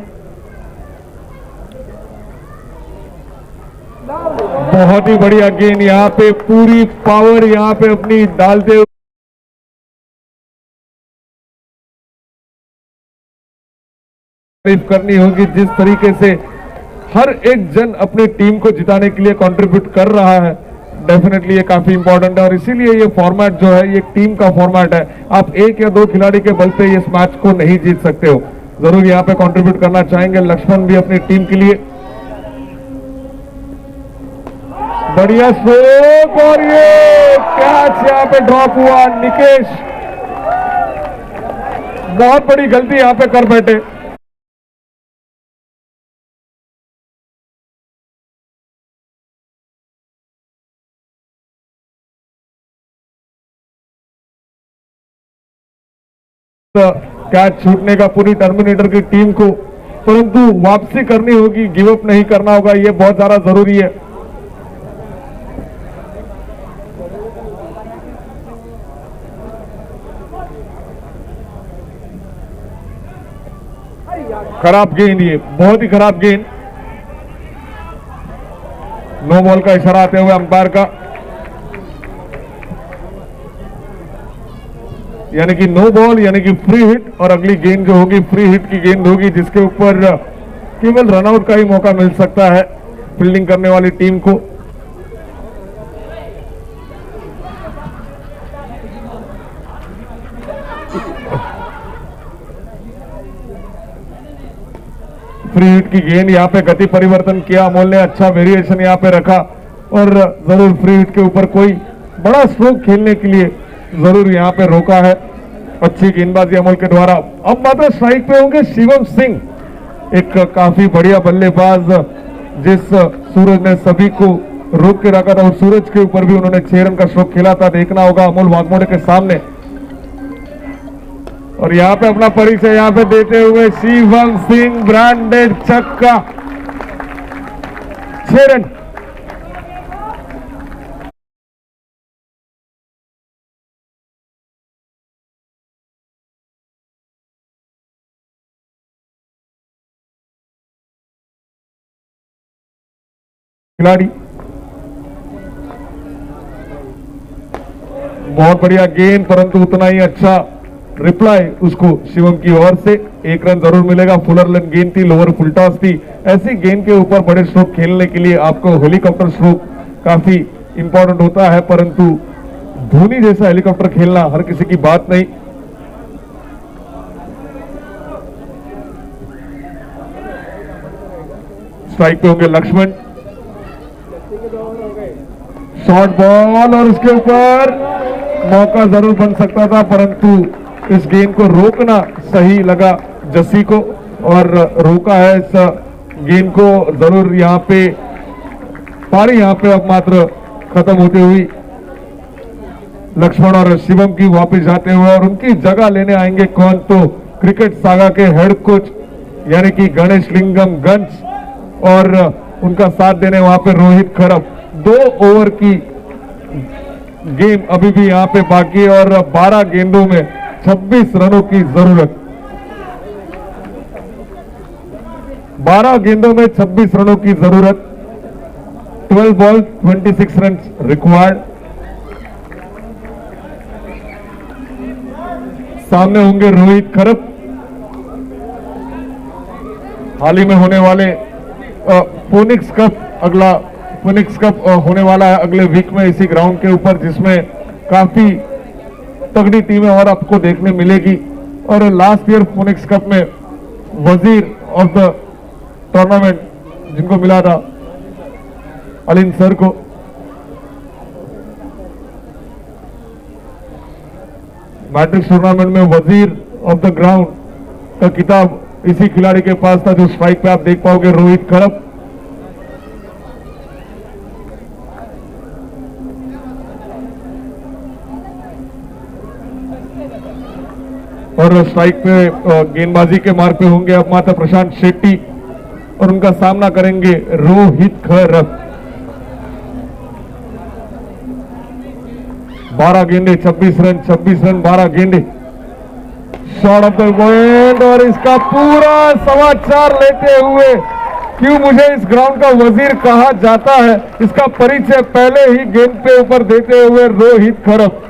बहुत ही बढ़िया गेंद यहां पे, पूरी पावर यहां पे अपनी डालते हुए तारीफ करनी होगी जिस तरीके से हर एक जन अपनी टीम को जिताने के लिए कंट्रीब्यूट कर रहा है। डेफिनेटली ये काफी इंपॉर्टेंट है और इसीलिए ये फॉर्मेट जो है ये टीम का फॉर्मेट है। आप एक या दो खिलाड़ी के बल पे इस मैच को नहीं जीत सकते हो, जरूर यहाँ पे कंट्रीब्यूट करना चाहेंगे लक्ष्मण भी अपनी टीम के लिए। बढ़िया स्ट्रोक और ये कैच यहाँ पे ड्रॉप हुआ। निकेश बहुत बड़ी गलती यहाँ पे कर बैठे। कैच छूटने का पूरी टर्मिनेटर की टीम को, परंतु वापसी करनी होगी, गिव अप नहीं करना होगा, यह बहुत ज्यादा जरूरी है। खराब गेंद, ये बहुत ही खराब गेंद। नो बॉल का इशारा आते हुए अंपायर का, यानी कि नो बॉल यानी कि फ्री हिट। और अगली गेंद जो होगी फ्री हिट की गेंद होगी जिसके ऊपर केवल रनआउट का ही मौका मिल सकता है फील्डिंग करने वाली टीम को। फ्री हिट की गेंद, यहाँ पे गति परिवर्तन किया अमोल ने, अच्छा वेरिएशन यहाँ पे रखा और जरूर फ्री हिट के ऊपर कोई बड़ा स्ट्रोक खेलने के लिए जरूर यहाँ पे रोका है। अच्छी गेंदबाजी अमोल के द्वारा। अब मात्र स्ट्राइक पे होंगे शिवम सिंह, एक काफी बढ़िया बल्लेबाज जिस सूरज ने सभी को रोक के रखा था और सूरज के ऊपर भी उन्होंने 6 रन का स्ट्रोक खेला था। देखना होगा अमोल वाघमोड़े के सामने। और यहाँ पे अपना परिचय यहाँ पे देते हुए शिवम सिंह, ब्रांडेड छक्का, 6 रन। खिलाड़ी बहुत बढ़िया गेंद, परंतु उतना ही अच्छा रिप्लाई उसको शिवम की ओर से। 1 रन जरूर मिलेगा। फुलर लेन गेंद थी, लोअर फुल टॉस थी। ऐसी गेंद के ऊपर बड़े स्ट्रोक खेलने के लिए आपको हेलीकॉप्टर स्ट्रोक काफी इंपॉर्टेंट होता है, परंतु धोनी जैसा हेलीकॉप्टर खेलना हर किसी की बात नहीं। स्ट्राइक पे होंगे लक्ष्मण, शॉर्ट बॉल और उसके ऊपर मौका जरूर बन सकता था, परंतु इस गेंद को रोकना सही लगा जस्सी को और रोका है इस गेंद को जरूर। यहाँ पे पारी यहाँ पे अब मात्र खत्म होती हुई लक्ष्मण और शिवम की वापस जाते हुए और उनकी जगह लेने आएंगे कौन, तो क्रिकेट सागा के हेड कोच यानी कि गणेश लिंगम गंज और उनका साथ देने वहां पे रोहित खरब। 2 ओवर की गेम अभी भी यहाँ पे बाकी है और 12 गेंदों में 26 रनों की जरूरत। 12 गेंदों में 26 रनों की जरूरत। 12 बॉल 26 रन रिक्वायर्ड। सामने होंगे रोहित खरब। हाल ही में होने वाले फोनिक्स कप, अगला फोनिक्स कप होने वाला है अगले वीक में इसी ग्राउंड के ऊपर, जिसमें काफी तगड़ी टीमें और आपको देखने मिलेगी। और लास्ट ईयर फोनिक्स कप में वजीर ऑफ द टूर्नामेंट जिनको मिला था अलिन सर को, मैट्रिक्स टूर्नामेंट में वजीर ऑफ द ग्राउंड का किताब इसी खिलाड़ी के पास था, जो स्ट्राइक पे आप देख पाओगे रोहित खरब। और स्ट्राइक पे गेंदबाजी के मार्ग पे होंगे अब माता प्रशांत शेट्टी और उनका सामना करेंगे रोहित खरब। 12 गेंदे 26 रन, 26 रन 12 गेंदे। शॉट ऑफ द पॉइंट और इसका पूरा समाचार लेते हुए क्यों मुझे इस ग्राउंड का वजीर कहा जाता है, इसका परिचय पहले ही गेंद पे ऊपर देते हुए रोहित खरब।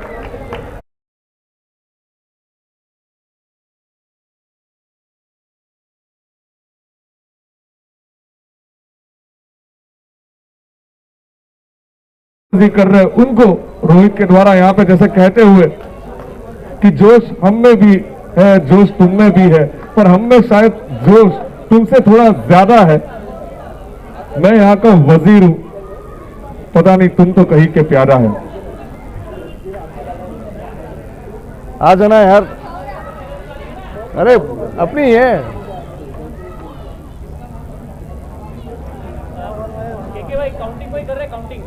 कर रहे हैं उनको रोहित के द्वारा यहाँ पे जैसे कहते हुए कि जोश हम में भी है, जोश तुम में भी है, पर हम में शायद जोश तुमसे थोड़ा ज्यादा है। मैं यहाँ का वजीर हूं, पता नहीं तुम तो कहीं के प्यारा है। आ जाना यार, अरे अपनी है। भाई काउंटिंग कोई कर रहा है? काउंटिंग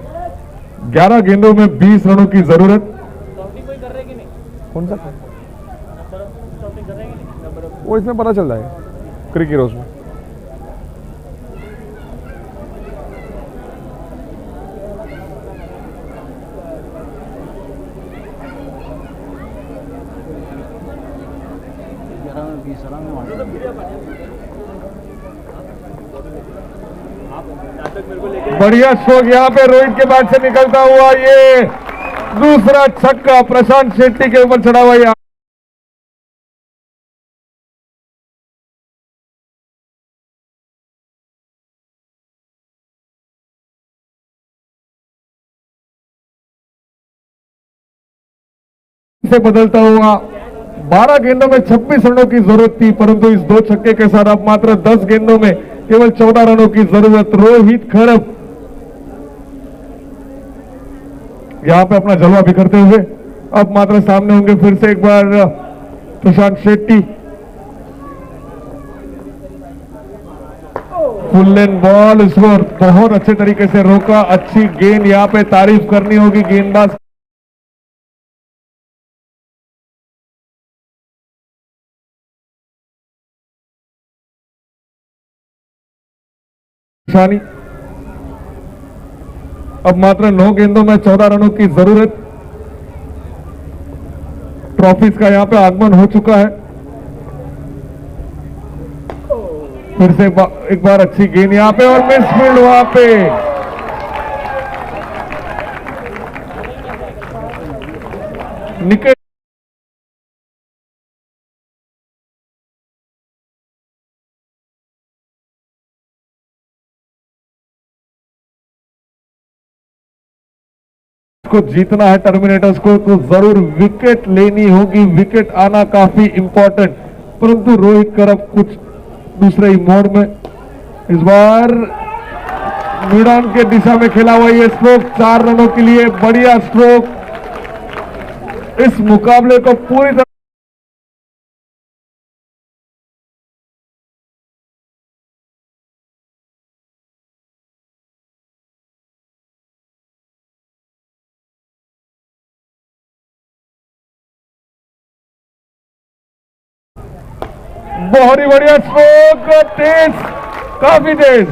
11 गेंदों में 20 रनों की जरूरत। काउंटिंग कोई कर रहा है कि नहीं? कौन सा? नंबर ऑफ काउंटिंग कर रहे हैं कि नहीं? नंबर ऑफ वो इसमें पता चल रहा है क्रिकेट रोज में। बढ़िया स्ट्रोक यहाँ पे रोहित के बैट से निकलता हुआ, ये दूसरा छक्का प्रशांत शेट्टी के ऊपर चढ़ा हुआ। ये से बदलता हुआ 12 गेंदों में 26 रनों की जरूरत थी, परंतु इस 2 छक्के के साथ अब मात्र 10 गेंदों में केवल 14 रनों की जरूरत। रोहित खड़प यहां पे अपना जलवा बिखरते हुए अब मात्र सामने होंगे फिर से एक बार प्रशांत शेट्टी। फुल लेन बॉल, इसको बहुत अच्छे तरीके से रोका, अच्छी गेंद। यहां पे तारीफ करनी होगी गेंदबाज निशानी। अब मात्र 9 गेंदों में 14 रनों की जरूरत। ट्रॉफीज का यहां पे आगमन हो चुका है। फिर से एक बार अच्छी गेंद यहां पे और मिस फील्ड वहां पे। निकट को जीतना है टर्मिनेटर्स को, तो जरूर विकेट लेनी होगी। विकेट आना काफी इंपॉर्टेंट, परंतु रोहित करप कुछ दूसरे ही मोड में। इस बार मिडान के दिशा में खेला हुआ ये स्ट्रोक 4 रनों के लिए बढ़िया स्ट्रोक। इस मुकाबले को पूरी तरह बहुत ही बढ़िया स्ट्रोक, तेज, काफी तेज।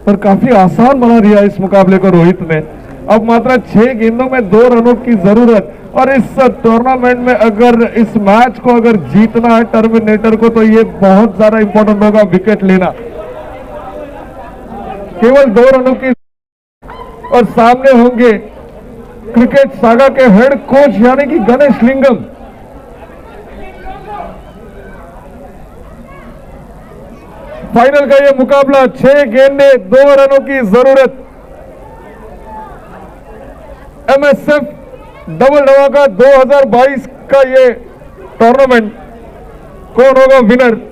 पर काफी आसान बना दिया इस मुकाबले को रोहित ने। अब मात्र 6 गेंदों में 2 रनों की जरूरत, और इस टूर्नामेंट में अगर इस मैच को अगर जीतना है टर्मिनेटर को, तो ये बहुत ज्यादा इंपॉर्टेंट होगा विकेट लेना। केवल 2 रनों की, और सामने होंगे क्रिकेट सागा के हेड कोच यानी कि गणेश लिंगम। फाइनल का यह मुकाबला 6 गेंदे 2 रनों की जरूरत। एमएसएफ डबल धमाका 2022 का ये टूर्नामेंट, कौन होगा विनर?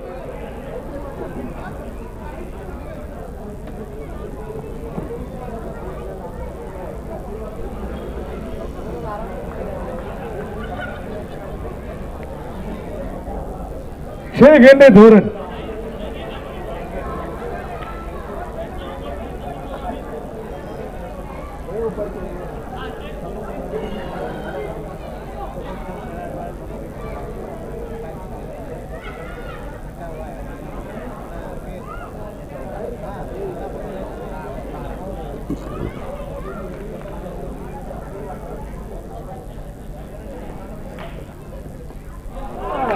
छह गेंदे 2 रन।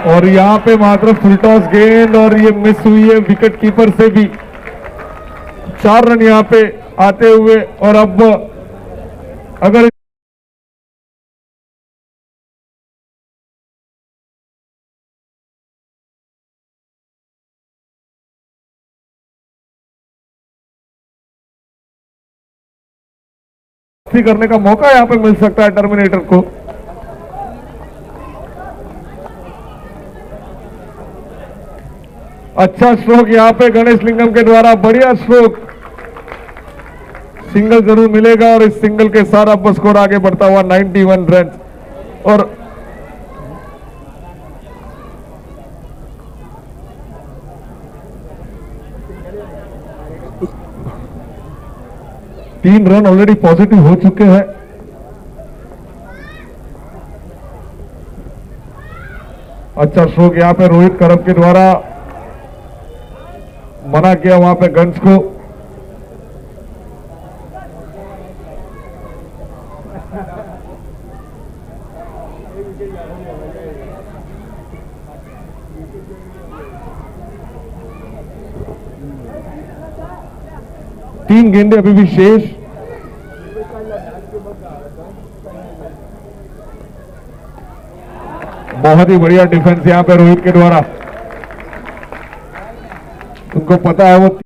और यहां पे मात्र फुल टॉस गेंद, और ये मिस हुई है विकेट कीपर से भी। 4 रन यहां पे आते हुए, और अब अगर करने का मौका यहां पे मिल सकता है टर्मिनेटर को। अच्छा स्ट्रोक यहां पे गणेश लिंगम के द्वारा, बढ़िया स्ट्रोक, सिंगल जरूर मिलेगा और इस सिंगल के साथ अब स्कोर आगे बढ़ता हुआ 91 रन। और तीन रन ऑलरेडी पॉजिटिव हो चुके हैं। अच्छा स्ट्रोक यहां पे रोहित करप के द्वारा, मना किया वहां पे गंज को। तीन गेंदे अभी भी शेष। बहुत ही बढ़िया डिफेंस यहां पे रोहित के द्वारा, उनको पता है वो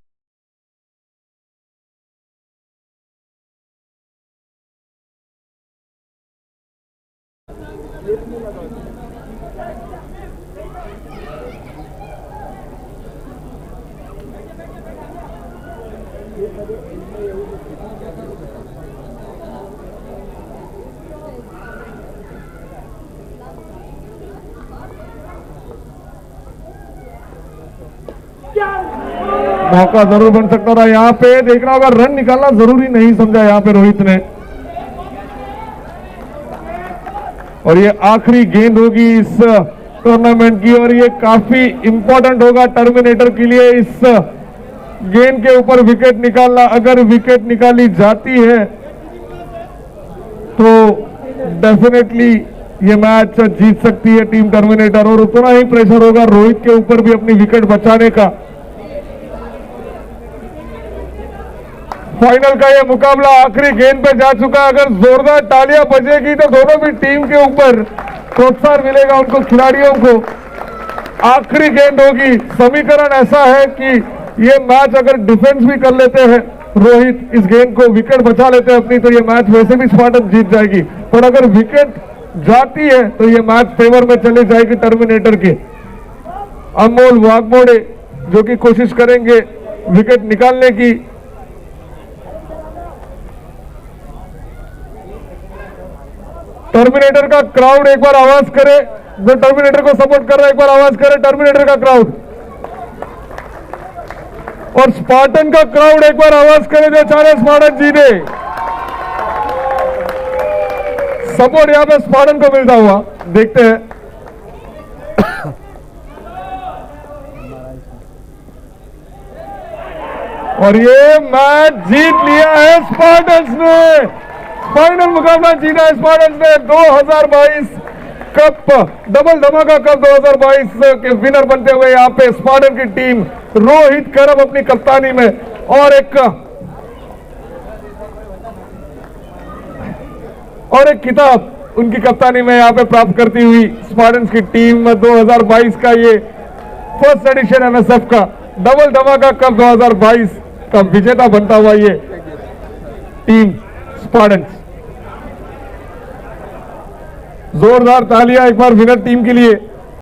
मौका जरूर बन सकता था यहां पे। देखना होगा, रन निकालना जरूरी नहीं समझा यहां पे रोहित ने। और ये आखिरी गेंद होगी इस टूर्नामेंट की और ये काफी इंपॉर्टेंट होगा टर्मिनेटर के लिए। इस गेंद के ऊपर विकेट निकालना, अगर विकेट निकाली जाती है तो डेफिनेटली ये मैच जीत सकती है टीम टर्मिनेटर। और उतना ही प्रेशर होगा रोहित के ऊपर भी अपनी विकेट बचाने का। फाइनल का ये मुकाबला आखिरी गेंद पे जा चुका है। अगर जोरदार तालियां बजेगी तो दोनों भी टीम के ऊपर प्रोत्साहन मिलेगा उनको, खिलाड़ियों को। आखिरी गेंद होगी। समीकरण ऐसा है कि ये मैच अगर डिफेंस भी कर लेते हैं रोहित, इस गेंद को विकेट बचा लेते हैं अपनी, तो ये मैच वैसे भी स्पार्टन जीत जाएगी। पर अगर विकेट जाती है तो ये मैच फेवर में चली जाएगी टर्मिनेटर के। अमोल वाघमोड़े जो कि कोशिश करेंगे विकेट निकालने की। टर्मिनेटर का क्राउड एक बार आवाज करे, जो टर्मिनेटर को सपोर्ट कर रहा है एक बार आवाज करे, टर्मिनेटर का क्राउड। और स्पार्टन का क्राउड एक बार आवाज करे जो चाह रहे स्पार्टन जीते। सपोर्ट यहां पे स्पार्टन को मिलता हुआ देखते हैं। और ये मैच जीत लिया है स्पार्टन्स ने। फाइनल मुकाबला जीता है स्पार्टन्स ने। 2022 कप, डबल धमाका कप 2022 के विनर बनते हुए यहां पे स्पार्टन की टीम, रोहित करप अपनी कप्तानी में और एक किताब उनकी कप्तानी में यहां पे प्राप्त करती हुई स्पार्टन्स की टीम 2022 का ये फर्स्ट एडिशन एमएसएफ का डबल धमाका कप 2022 का विजेता बनता हुआ ये टीम स्पार्टन्स। जोरदार तालियां एक बार विनर टीम के लिए।